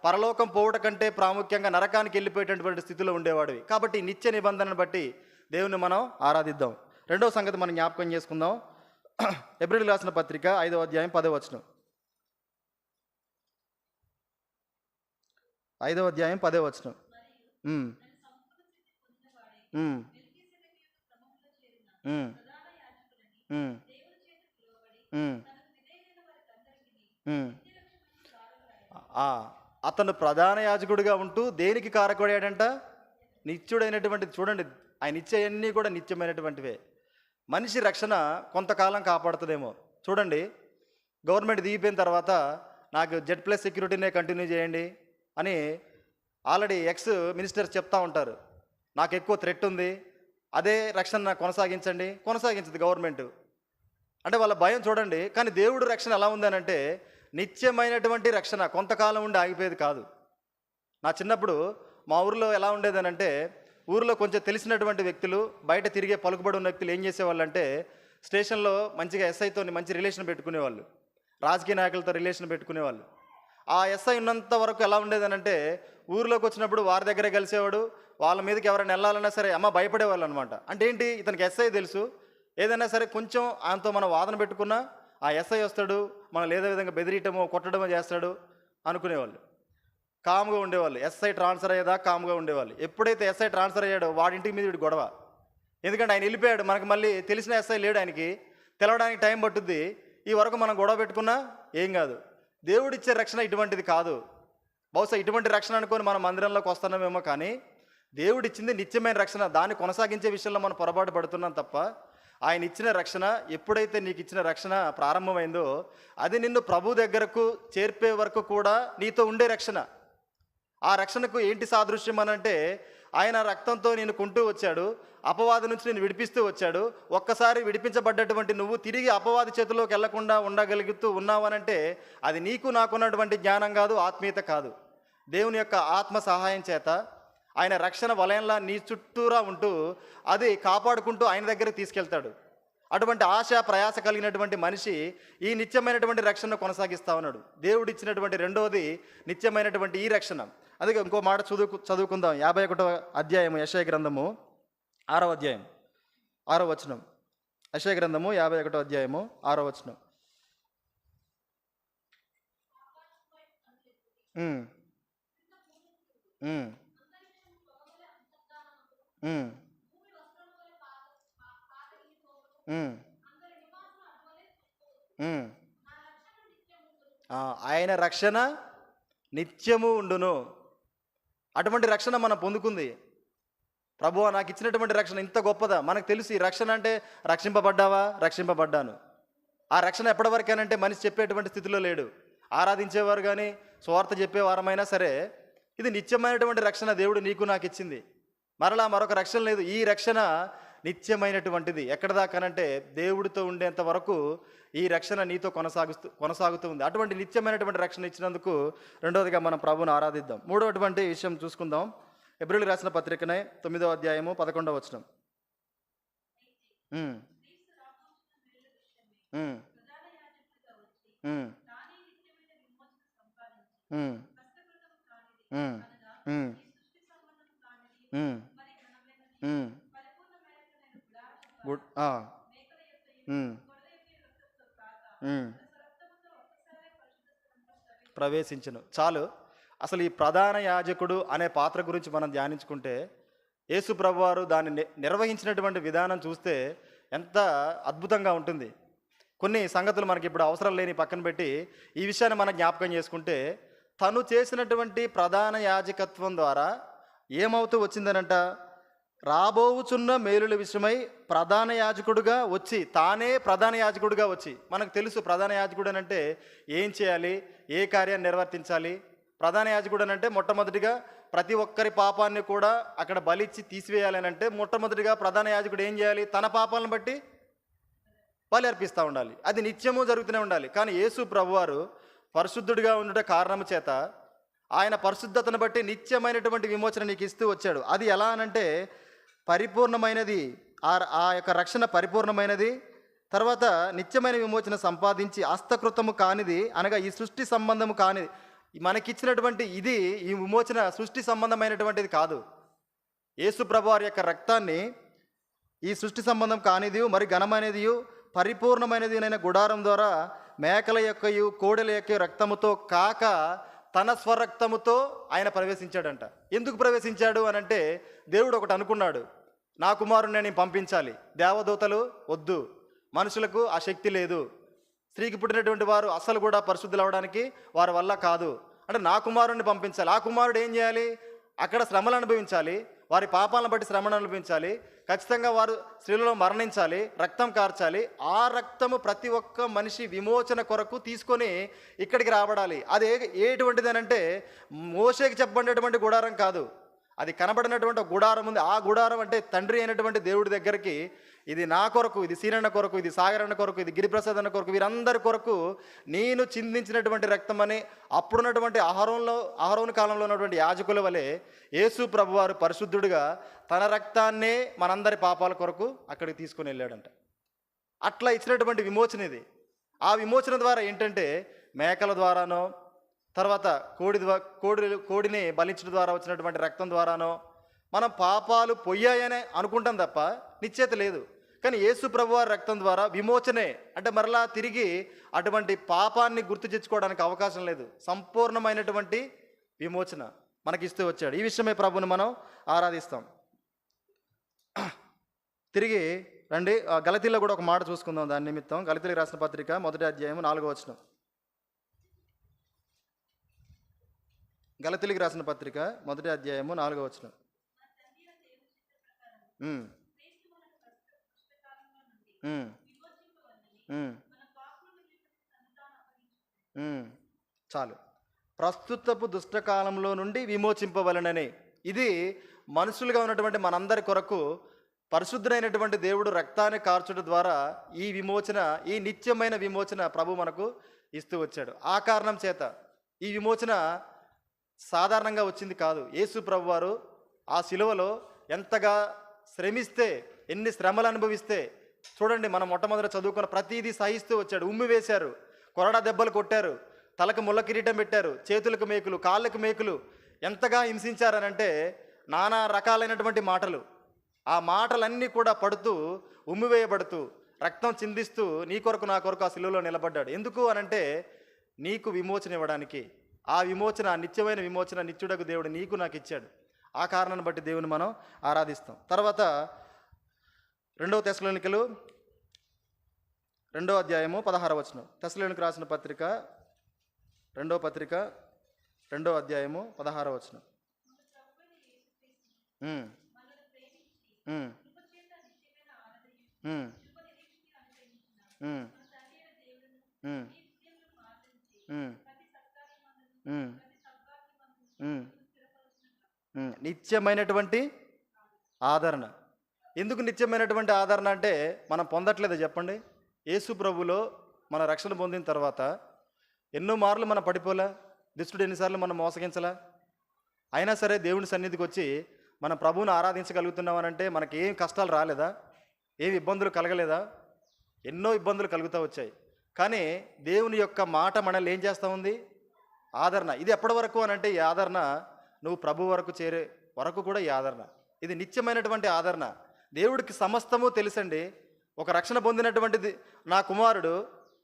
పరలోకం పోవట కంటే ప్రాముఖ్యంగా నరకానికి వెళ్ళిపోయేటటువంటి స్థితిలో ఉండేవాడివి. కాబట్టి నిత్య నిబంధనను బట్టి దేవుని మనం ఆరాధిద్దాం. రెండవ సంగతి మనం జ్ఞాపకం చేసుకుందాం. హెబ్రీయులకు రాసిన పత్రిక 5వ అధ్యాయం 10వ వచనం. 5వ అధ్యాయం 10వ వచనం. అతను ప్రధాన యాజకుడిగా ఉంటూ దేనికి కారకుడాడంట? నిత్యుడైనటువంటి. చూడండి, ఆయన ఇచ్చేవన్నీ కూడా నిత్యమైనటువంటివే. మనిషి రక్షణ కొంతకాలం కాపాడుతుందేమో. చూడండి, గవర్నమెంట్ దిగిపోయిన తర్వాత నాకు Z+ సెక్యూరిటీనే కంటిన్యూ చేయండి అని ఆల్రెడీ ఎక్స్ మినిస్టర్స్ చెప్తా ఉంటారు. నాకు ఎక్కువ థ్రెట్ ఉంది, అదే రక్షణ కొనసాగించదు గవర్నమెంట్. అంటే వాళ్ళ భయం చూడండి. కానీ దేవుడు రక్షణ ఎలా ఉందనంటే నిత్యమైనటువంటి రక్షణ, కొంతకాలం ఉండి ఆగిపోయేది కాదు. నా చిన్నప్పుడు మా ఊరిలో ఎలా ఉండేదనంటే ఊరిలో కొంచెం తెలిసినటువంటి వ్యక్తులు, బయట తిరిగే పలుకుబడి ఉన్న వ్యక్తులు ఏం చేసేవాళ్ళు అంటే స్టేషన్లో మంచిగా ఎస్ఐతో మంచి రిలేషన్ పెట్టుకునేవాళ్ళు, రాజకీయ నాయకులతో రిలేషన్ పెట్టుకునేవాళ్ళు. ఆ ఎస్ఐ ఉన్నంత వరకు ఎలా ఉండేదనంటే ఊరిలోకి వచ్చినప్పుడు వారి దగ్గరే కలిసేవాడు. వాళ్ళ మీదకి ఎవరైనా వెళ్ళాలన్నా సరే అమ్మ భయపడేవాళ్ళు అనమాట. అంటే ఏంటి, ఇతనికి ఎస్ఐ తెలుసు, ఏదైనా సరే కొంచెం ఆయనతో మనం వాదన పెట్టుకున్నా ఆ ఎస్ఐ వస్తాడు, మనం ఏదో విధంగా బెదిరియటమో కొట్టడమో చేస్తాడు అనుకునేవాళ్ళు. కామ్గా ఉండేవాళ్ళు. ఎస్ఐ ట్రాన్స్ఫర్ అయ్యేదా కామ్గా ఉండేవాళ్ళు. ఎప్పుడైతే ఎస్ఐ ట్రాన్స్ఫర్ అయ్యాడో వాడింటికి మీద వీడి గొడవ. ఎందుకంటే ఆయన వెళ్ళిపోయాడు, మనకు మళ్ళీ తెలిసిన ఎస్ఐ లేడు, ఆయనకి తెలవడానికి టైం పట్టుద్ది. ఈ వరకు మనం గొడవ పెట్టుకున్నా ఏం కాదు. దేవుడిచ్చే రక్షణ ఇటువంటిది కాదు. బహుశా ఇటువంటి రక్షణ అనుకొని మనం మందిరంలోకి వస్తున్నామేమో, కానీ దేవుడిచ్చింది నిత్యమైన రక్షణ. దాన్ని కొనసాగించే విషయంలో మనం పొరపాటు పడుతున్నాం తప్ప ఆయన ఇచ్చిన రక్షణ, ఎప్పుడైతే నీకు ఇచ్చిన రక్షణ ప్రారంభమైందో అది నిన్ను ప్రభు దగ్గరకు చేర్పే వరకు కూడా నీతో ఉండే రక్షణ. ఆ రక్షణకు ఏంటి సాదృశ్యం అనంటే ఆయన రక్తంతో నేను కొంటూ వచ్చాడు, అపవాది నుంచి నేను విడిపిస్తూ వచ్చాడు. ఒక్కసారి విడిపించబడ్డటువంటి నువ్వు తిరిగి అపవాది చేతిలోకి వెళ్లకుండా ఉండగలుగుతూ ఉన్నావనంటే అది నీకు నాకున్నటువంటి జ్ఞానం కాదు, ఆత్మీయత కాదు. దేవుని యొక్క ఆత్మ సహాయం చేత ఆయన రక్షణ వలయంలా నీ చుట్టూరా ఉంటూ అది కాపాడుకుంటూ ఆయన దగ్గరికి తీసుకెళ్తాడు. అటువంటి ఆశ ప్రయాస కలిగినటువంటి మనిషి ఈ నిత్యమైనటువంటి రక్షణను కొనసాగిస్తా ఉన్నాడు. దేవుడు ఇచ్చినటువంటి రెండవది నిత్యమైనటువంటి ఈ రక్షణ. అందుకే ఇంకో మాట చదువుకుందాం. 51వ అధ్యాయము యెషయా గ్రంథము 6వ అధ్యాయం 6వ వచనం. యెషయా గ్రంథము 51వ అధ్యాయము 6వ వచనం. ఆయన రక్షణ నిత్యము ఉండును. అటువంటి రక్షణ మనం పొందుకుంది. ప్రభువా నాకు ఇచ్చినటువంటి రక్షణ ఇంత గొప్పదా? మనకు తెలుసు ఈ రక్షణ అంటే రక్షింపబడ్డావా, రక్షింపబడ్డాను. ఆ రక్షణ ఎప్పటివరకేనంటే మనిషి చెప్పేటువంటి స్థితిలో లేడు. ఆరాధించేవారు కానీ స్వార్థ చెప్పేవారమైనా సరే ఇది నిత్యమైనటువంటి రక్షణ దేవుడు నీకు నాకు ఇచ్చింది. మరలా మరొక రక్షణ లేదు. ఈ రక్షణ నిత్యమైనటువంటిది. ఎక్కడ దాకానంటే దేవుడితో ఉండేంత వరకు ఈ రక్షణ నీతో కొనసాగుతూ ఉంది. అటువంటి నిత్యమైనటువంటి రక్షణ ఇచ్చినందుకు రెండవదిగా మనం ప్రభువును ఆరాధిద్దాం. మూడవటువంటి విషయం చూసుకుందాం. హెబ్రీయులకు రాసిన పత్రికనే 9వ అధ్యాయము 11వ వచనం. ఉమ్, ఉమ్, ఉమ్, ఉమ్, ఉమ్, ఉమ్, ఉమ్, ఉమ్, గుడ్ ప్రవేశించును. చాలు. అసలు ఈ ప్రధాన యాజకుడు అనే పాత్ర గురించి మనం ధ్యానించుకుంటే యేసు ప్రభువారు దాన్ని నిర్వహించినటువంటి విధానం చూస్తే ఎంత అద్భుతంగా ఉంటుంది. కొన్ని సంగతులు మనకి ఇప్పుడు అవసరం లేని పక్కన పెట్టి ఈ విషయాన్ని మనం జ్ఞాపకం చేసుకుంటే, తను చేసినటువంటి ప్రధాన యాజకత్వం ద్వారా ఏమవుతూ వచ్చిందనంట, రాబోవుచున్న మేలుల విషయమై ప్రధాన యాజకుడుగా వచ్చి, తానే ప్రధాన యాజకుడుగా వచ్చి, మనకు తెలుసు ప్రధాన యాజకుడు అంటే ఏం చేయాలి, ఏ కార్యాన్ని నిర్వర్తించాలి. ప్రధాన యాజకుడు అంటే మొట్టమొదటిగా ప్రతి ఒక్కరి పాపాన్ని కూడా అక్కడ బలిచ్చి తీసివేయాలని అంటే మొట్టమొదటిగా ప్రధాన యాజకుడు ఏం చేయాలి, తన పాపాలను బట్టి బలి అర్పిస్తూ ఉండాలి. అది నిత్యము జరుగుతూనే ఉండాలి. కానీ యేసు ప్రభువారు పరిశుద్ధుడిగా ఉండట కారణం చేత ఆయన పరిశుద్ధతను బట్టి నిత్యమైనటువంటి విమోచన నీకు ఇస్తూ వచ్చాడు. అది ఎలా అనంటే పరిపూర్ణమైనది, ఆ యొక్క రక్షణ పరిపూర్ణమైనది. తర్వాత నిత్యమైన విమోచన సంపాదించి హస్తకృతము కానిది, అనగా ఈ సృష్టి సంబంధము కానిది మనకిచ్చినటువంటి ఇది, ఈ విమోచన సృష్టి సంబంధమైనటువంటిది కాదు. యేసు ప్రభువారి యొక్క రక్తాన్ని ఈ సృష్టి సంబంధం కానిది మరి ఘనమైనది పరిపూర్ణమైనది అయిన గుడారం ద్వారా మేకల యొక్కయు కోడెల యొక్క రక్తముతో కాక తన స్వరక్తముతో ఆయన ప్రవేశించాడంట. ఎందుకు ప్రవేశించాడు అనంటే దేవుడు ఒకటి అనుకున్నాడు, నా కుమారుని నేను పంపించాలి. దేవదూతలు వద్దు, మనుషులకు ఆ శక్తి లేదు, స్త్రీకి పుట్టినటువంటి వారు అస్సలు కూడా పరిశుద్ధులు అవ్వడానికి వారి వల్ల కాదు. అంటే నా కుమారుడిని పంపించాలి. ఆ కుమారుడు ఏం చేయాలి, అక్కడ శ్రమలు అనుభవించాలి, వారి పాపాలను బట్టి శ్రమను అనుభవించాలి, ఖచ్చితంగా వారు స్త్రీలలో మరణించాలి, రక్తం కార్చాలి. ఆ రక్తము ప్రతి ఒక్క మనిషి విమోచన కొరకు తీసుకొని ఇక్కడికి రాబడాలి. అది ఎటువంటిది అనంటే మోషేకి చెప్పబడినటువంటి గుడారం కాదు, అది కనబడినటువంటి గుడారం ఉంది. ఆ గుడారం అంటే తండ్రి అయినటువంటి దేవుడి దగ్గరికి, ఇది నా కొరకు, ఇది సీనన్న కొరకు, ఇది సాగరన్న కొరకు, ఇది గిరిప్రసాద్ అన్న కొరకు, వీరందరి కొరకు నేను చిందించినటువంటి రక్తం అని అప్పుడున్నటువంటి అహరోను కాలంలో ఉన్నటువంటి యాజకుల వలె యేసు ప్రభువారు పరిశుద్ధుడిగా తన రక్తాన్నే మనందరి పాపాల కొరకు అక్కడికి తీసుకొని వెళ్ళాడంట. అట్లా ఇచ్చినటువంటి విమోచన ఇది. ఆ విమోచన ద్వారా ఏంటంటే మేకల ద్వారానో, తర్వాత కోడిని బలించడం ద్వారా వచ్చినటువంటి రక్తం ద్వారానో మనం పాపాలు పొయ్యాయనే అనుకుంటాం తప్ప నిశ్చేత లేదు. కానీ యేసు ప్రభువారి రక్తం ద్వారా విమోచనే, అంటే మరలా తిరిగి అటువంటి పాపాన్ని గుర్తు తెచ్చుకోవడానికి అవకాశం లేదు. సంపూర్ణమైనటువంటి విమోచన మనకిస్తూ వచ్చాడు. ఈ విషయమే ప్రభుని మనం ఆరాధిస్తాం. తిరిగి రండి, గలతీలో కూడా ఒక మాట చూసుకుందాం. దాని నిమిత్తం గలతీలకు రాసిన పత్రిక 1వ అధ్యాయం 4వ వచనం. గలతీలకు రాసిన పత్రిక 1వ అధ్యాయము 4వ వచనం. చాలు. ప్రస్తుతపు దుష్టకాలంలో నుండి విమోచింపవలనని, ఇది మనుషులుగా ఉన్నటువంటి మనందరి కొరకు పరిశుద్ధుడైనటువంటి దేవుడు రక్తాన్ని కార్చడం ద్వారా ఈ విమోచన, ఈ నిత్యమైన విమోచన ప్రభు మనకు ఇస్తూ వచ్చాడు. ఆ కారణం చేత ఈ విమోచన సాధారణంగా వచ్చింది కాదు. యేసు ప్రభువారు ఆ శిలువలో ఎంతగా శ్రమిస్తే, ఎన్ని శ్రమలు అనుభవిస్తే చూడండి. మనం మొట్టమొదట చదువుకున్న ప్రతిదీ సహిస్తూ వచ్చాడు. ఉమ్మి వేశారు, కొరడా దెబ్బలు కొట్టారు, తలకు ముళ్ళ కిరీటం పెట్టారు, చేతులకు మేకులు, కాళ్ళకు మేకులు. ఎంతగా హింసించారనంటే నానా రకాలైనటువంటి మాటలు. ఆ మాటలన్నీ కూడా పడుతూ, ఉమ్మివేయబడుతూ, రక్తం చిందిస్తూ నీ కొరకు నా కొరకు ఆ శిలువలో నిలబడ్డాడు. ఎందుకు అనంటే నీకు విమోచన ఇవ్వడానికి. ఆ విమోచన, నిత్యమైన విమోచన నిత్యుడకు దేవుడు నీకు నాకు ఇచ్చాడు. ఆ కారణాన్ని బట్టి దేవుని మనం ఆరాధిస్తాం. తర్వాత 2వ తెస్సలోనికలు 2వ అధ్యాయము 16వ వచనం. తెస్సలోనికి రాసిన పత్రిక 2వ పత్రిక 2వ అధ్యాయము 16వ వచనం. నిత్యమైనటువంటి ఆదరణ. ఎందుకు నిత్యమైనటువంటి ఆదరణ అంటే మనం పొందట్లేదు చెప్పండి. యేసు ప్రభులో మన రక్షణ పొందిన తర్వాత ఎన్నో మార్లు మనం పడిపోలా, దుష్టుడు ఎన్నిసార్లు మనం మోసగించలా, అయినా సరే దేవుని సన్నిధికి వచ్చి మన ప్రభువుని ఆరాధించగలుగుతున్నామనంటే మనకి ఏం కష్టాలు రాలేదా, ఏమి ఇబ్బందులు కలగలేదా? ఎన్నో ఇబ్బందులు కలుగుతూ వచ్చాయి. కానీ దేవుని యొక్క మాట మనల్ని ఏం చేస్తూ ఉంది? ఆదరణ. ఇది ఎప్పటి వరకు అని అంటే ఈ ఆదరణ నువ్వు ప్రభు వరకు చేరే వరకు కూడా ఈ ఆదరణ. ఇది నిత్యమైనటువంటి ఆదరణ. దేవుడికి సమస్తము తెలుసండి. ఒక రక్షణ పొందినటువంటిది నా కుమారుడు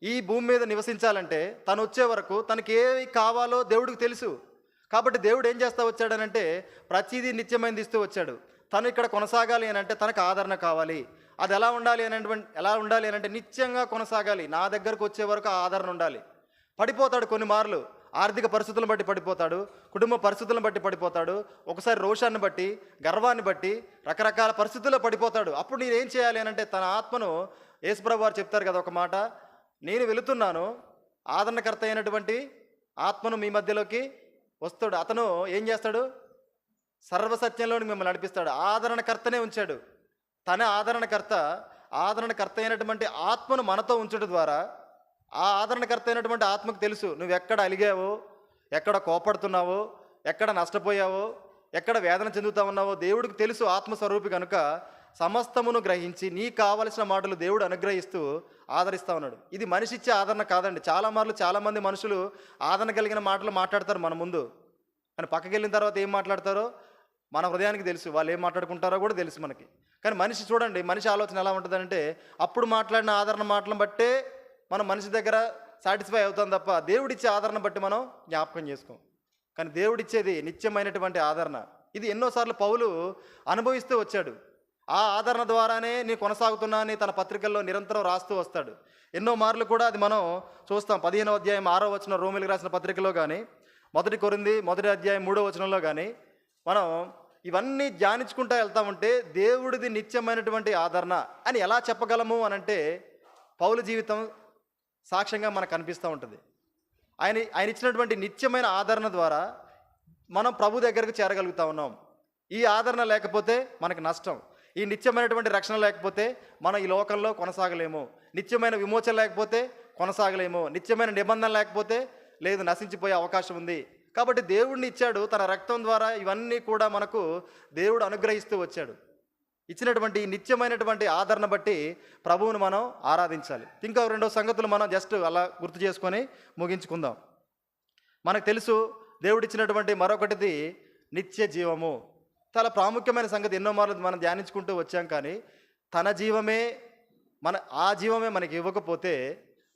ఈ భూమి మీద నివసించాలంటే తను వచ్చే వరకు తనకి ఏవి కావాలో దేవుడికి తెలుసు. కాబట్టి దేవుడు ఏం చేస్తూ వచ్చాడనంటే ప్రతిదీ నిత్యమైనది ఇస్తూ వచ్చాడు. తను ఇక్కడ కొనసాగాలి అని అంటే తనకు ఆదరణ కావాలి. అది ఎలా ఉండాలి అని అంటే నిత్యంగా కొనసాగాలి. నా దగ్గరకు వచ్చే వరకు ఆ ఆదరణ ఉండాలి. పడిపోతాడు కొన్ని మార్లు, ఆర్థిక పరిస్థితులను బట్టి పడిపోతాడు, కుటుంబ పరిస్థితులను బట్టి పడిపోతాడు, ఒకసారి రోషాన్ని బట్టి, గర్వాన్ని బట్టి, రకరకాల పరిస్థితుల్లో పడిపోతాడు. అప్పుడు నేను ఏం చేయాలి అని అంటే తన ఆత్మను, యేసుప్రభు వారు చెప్తారు కదా ఒక మాట, నేను వెళుతున్నాను, ఆదరణకర్త అయినటువంటి ఆత్మను మీ మధ్యలోకి వస్తాడు. అతను ఏం చేస్తాడు? సర్వసత్యంలోని మిమ్మల్ని నడిపిస్తాడు. ఆదరణకర్తనే ఉంచాడు. తన ఆదరణకర్త అయినటువంటి ఆత్మను మనతో ఉంచడం ద్వారా ఆ ఆదరణకర్త అయినటువంటి ఆత్మకు తెలుసు నువ్వు ఎక్కడ అలిగావో, ఎక్కడ కోపడుతున్నావో, ఎక్కడ నష్టపోయావో, ఎక్కడ వేదన చెందుతా ఉన్నావో దేవుడికి తెలుసు. ఆత్మస్వరూపి కనుక సమస్తమును గ్రహించి నీ కావలసిన మాటలు దేవుడు అనుగ్రహిస్తూ ఆదరిస్తూ ఉన్నాడు. ఇది మనిషి ఇచ్చే ఆదరణ కాదండి. చాలామంది మనుషులు ఆదరణ కలిగిన మాటలు మాట్లాడతారు మన ముందు, కానీ పక్కకి వెళ్ళిన తర్వాత ఏం మాట్లాడతారో మన హృదయానికి తెలుసు. వాళ్ళు ఏం మాట్లాడుకుంటారో కూడా తెలుసు మనకి. కానీ మనిషి చూడండి, మనిషి ఆలోచన ఎలా ఉంటుందంటే అప్పుడు మాట్లాడిన ఆదరణ మాటలను బట్టే మనం మనిషి దగ్గర సాటిస్ఫై అవుతాం తప్ప దేవుడిచ్చే ఆదరణ బట్టి మనం జ్ఞాపకం చేసుకోం. కానీ దేవుడిచ్చేది నిత్యమైనటువంటి ఆదరణ. ఇది ఎన్నోసార్లు పౌలు అనుభవిస్తూ వచ్చాడు. ఆ ఆదరణ ద్వారానే నేను కొనసాగుతున్నా అని తన పత్రికల్లో నిరంతరం రాస్తూ వస్తాడు. ఎన్నో మార్లు కూడా అది మనం చూస్తాం. 15వ అధ్యాయం 6వ వచనం రోమిలికి రాసిన పత్రికలో కానీ, 1 కొరింథీ 1వ అధ్యాయం 3వ వచనంలో కానీ మనం ఇవన్నీ ధ్యానించుకుంటూ వెళ్తా ఉంటే దేవుడిది నిత్యమైనటువంటి ఆదరణ అని ఎలా చెప్పగలము అనంటే పౌలు జీవితం సాక్ష్యంగా మనకు కనిపిస్తూ ఉంటుంది. ఆయన ఇచ్చినటువంటి నిత్యమైన ఆదరణ ద్వారా మనం ప్రభు దగ్గరకు చేరగలుగుతా ఉన్నాం. ఈ ఆదరణ లేకపోతే మనకు నష్టం. ఈ నిత్యమైనటువంటి రక్షణ లేకపోతే మనం ఈ లోకంలో కొనసాగలేము. నిత్యమైన విమోచన లేకపోతే కొనసాగలేము. నిత్యమైన నిబంధన లేకపోతే లేదు, నశించిపోయే అవకాశం ఉంది. కాబట్టి దేవుడిని ఇచ్చాడు, తన రక్తం ద్వారా ఇవన్నీ కూడా మనకు దేవుడు అనుగ్రహిస్తూ వచ్చాడు. ఇచ్చినటువంటి నిత్యమైనటువంటి ఆదరణ బట్టి ప్రభువును మనం ఆరాధించాలి. ఇంకా 2 సంగతులు మనం జస్ట్ అలా గుర్తు చేసుకొని ముగించుకుందాం. మనకు తెలుసు దేవుడిచ్చినటువంటి మరొకటిది నిత్య జీవము. చాలా ప్రాముఖ్యమైన సంగతి. ఎన్నో మార్లు మనం ధ్యానించుకుంటూ వచ్చాం. కానీ తన జీవమే ఆ జీవమే మనకి ఇవ్వకపోతే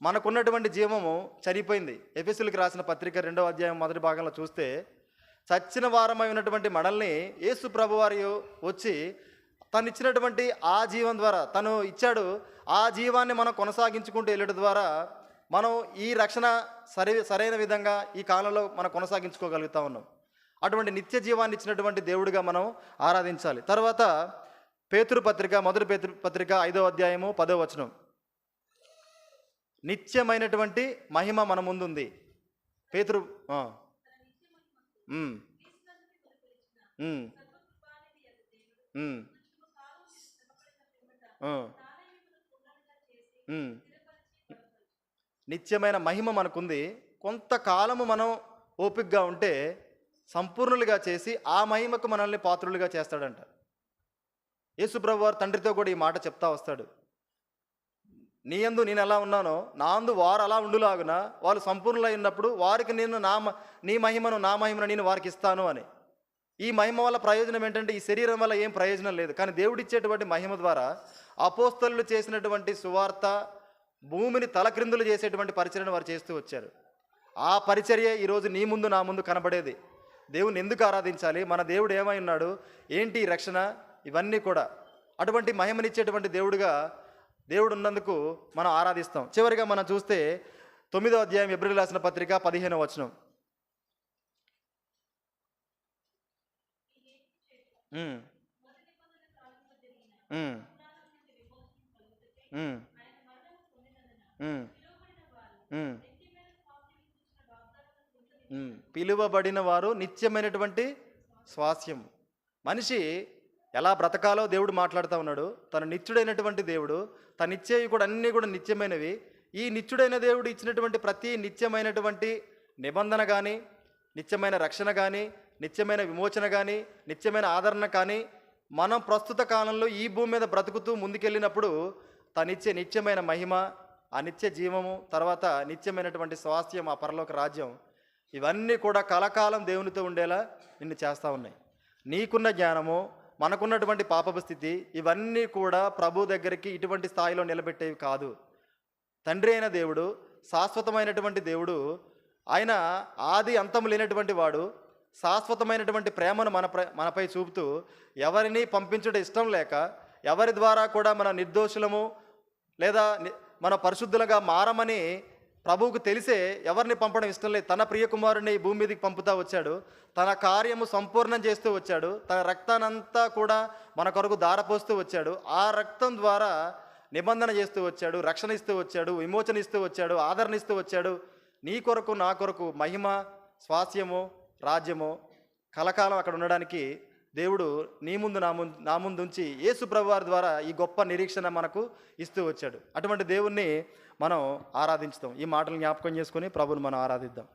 మనకున్నటువంటి జీవము చనిపోయింది. ఎఫెసీయులకు రాసిన పత్రిక 2వ అధ్యాయం 1వ భాగంలో చూస్తే చచ్చిన వారమై ఉన్నటువంటి మనల్ని యేసు ప్రభువారు వచ్చి తను ఇచ్చినటువంటి ఆ జీవం ద్వారా తను ఇచ్చాడు. ఆ జీవాన్ని మనం కొనసాగించుకుంటూ వెళ్ళడం ద్వారా మనం ఈ రక్షణ సరైన విధంగా ఈ కాలంలో మనం కొనసాగించుకోగలుగుతా ఉన్నాం. అటువంటి నిత్య జీవాన్ని ఇచ్చినటువంటి దేవుడిగా మనం ఆరాధించాలి. తర్వాత పేతురు పత్రిక 1 పేతురు పత్రిక 5వ అధ్యాయము 10వ వచనం, నిత్యమైనటువంటి మహిమ మన ముందుంది. పేతురు నిత్యమైన మహిమ మనకుంది. కొంతకాలము మనం ఓపికగా ఉంటే సంపూర్ణులుగా చేసి ఆ మహిమకు మనల్ని పాత్రులుగా చేస్తాడంట. యేసు ప్రభువారు తండ్రితో కూడా ఈ మాట చెప్తా వస్తాడు. నీ యందు నేను ఎలా ఉన్నానో నా యందు వారు అలా ఉండులాగున వాళ్ళు సంపూర్ణులై ఉన్నప్పుడు వారికి నేను నీ మహిమను నా మహిమను నేను వారికి ఇస్తాను అని. ఈ మహిమ వల్ల ప్రయోజనం ఏంటంటే ఈ శరీరం వల్ల ఏం ప్రయోజనం లేదు. కానీ దేవుడిచ్చేటువంటి మహిమ ద్వారా అపోస్తలులు చేసినటువంటి సువార్త భూమిని తలక్రిందులు చేసేటువంటి పరిచర్యను వారు చేస్తూ వచ్చారు. ఆ పరిచర్య ఈరోజు నీ ముందు నా ముందు కనబడేది. దేవుని ఎందుకు ఆరాధించాలి, మన దేవుడు ఏమై ఉన్నాడు, ఏంటి రక్షణ, ఇవన్నీ కూడా అటువంటి మహిమనిచ్చేటువంటి దేవుడు ఉన్నందుకు మనం ఆరాధిస్తాం. చివరిగా మనం చూస్తే 9వ అధ్యాయం ఎబ్రిల్ రాసిన పత్రిక 15వ వచనం, పిలువబడిన వారు నిత్యమైనటువంటి స్వాస్యం. మనిషి ఎలా బ్రతకాలో దేవుడు మాట్లాడుతూ ఉన్నాడు. తను నిత్యుడైనటువంటి దేవుడు, తనిచ్చేవి కూడా అన్నీ కూడా నిత్యమైనవి. ఈ నిత్యుడైన దేవుడు ఇచ్చినటువంటి ప్రతి నిత్యమైనటువంటి నిబంధన కానీ, నిత్యమైన రక్షణ కానీ, నిత్యమైన విమోచన కానీ, నిత్యమైన ఆదరణ కానీ, మనం ప్రస్తుత కాలంలో ఈ భూమి మీద బ్రతుకుతూ ముందుకెళ్ళినప్పుడు తనిచ్చే నిత్యమైన మహిమ, ఆ నిత్య జీవము, తర్వాత నిత్యమైనటువంటి స్వాస్థ్యం, ఆ పరలోక రాజ్యం, ఇవన్నీ కూడా కలకాలం దేవునితో ఉండేలా నిన్ను చేస్తూ ఉన్నాయి. నీకున్న జ్ఞానము, మనకున్నటువంటి పాపపు స్థితి, ఇవన్నీ కూడా ప్రభు దగ్గరికి ఇటువంటి స్థాయిలో నిలబెట్టేవి కాదు. తండ్రి అయిన దేవుడు, శాశ్వతమైనటువంటి దేవుడు, ఆయన ఆది అంతము లేనటువంటి వాడు, శాశ్వతమైనటువంటి ప్రేమను మనపై చూపుతూ ఎవరిని పంపించడం ఇష్టం లేక, ఎవరి ద్వారా కూడా మన నిర్దోషులము లేదా మన పరిశుద్ధులుగా మారమని ప్రభువుకు తెలిసే ఎవరిని పంపడం ఇష్టం లేదు. తన ప్రియకుమారుని భూమి మీదకి పంపుతూ వచ్చాడు. తన కార్యము సంపూర్ణం చేస్తూ వచ్చాడు. తన రక్తానంతా కూడా మన కొరకు ధారపోస్తూ వచ్చాడు. ఆ రక్తం ద్వారా నిబంధన చేస్తూ వచ్చాడు, రక్షణ ఇస్తూ వచ్చాడు, విమోచన ఇస్తూ వచ్చాడు, ఆదరణ ఇస్తూ వచ్చాడు. నీ కొరకు నా కొరకు మహిమ, స్వాస్యము, రాజ్యము కలకాలం అక్కడ ఉండడానికి దేవుడు నీ ముందు నా ముందు ఉంచి యేసు ప్రభువారి ద్వారా ఈ గొప్ప నిరీక్షణ మనకు ఇస్తూ వచ్చాడు. అటువంటి దేవుణ్ణి మనం ఆరాధించుతాం. ఈ మాటలు జ్ఞాపకం చేసుకొని ప్రభువుని మనం ఆరాధిద్దాం.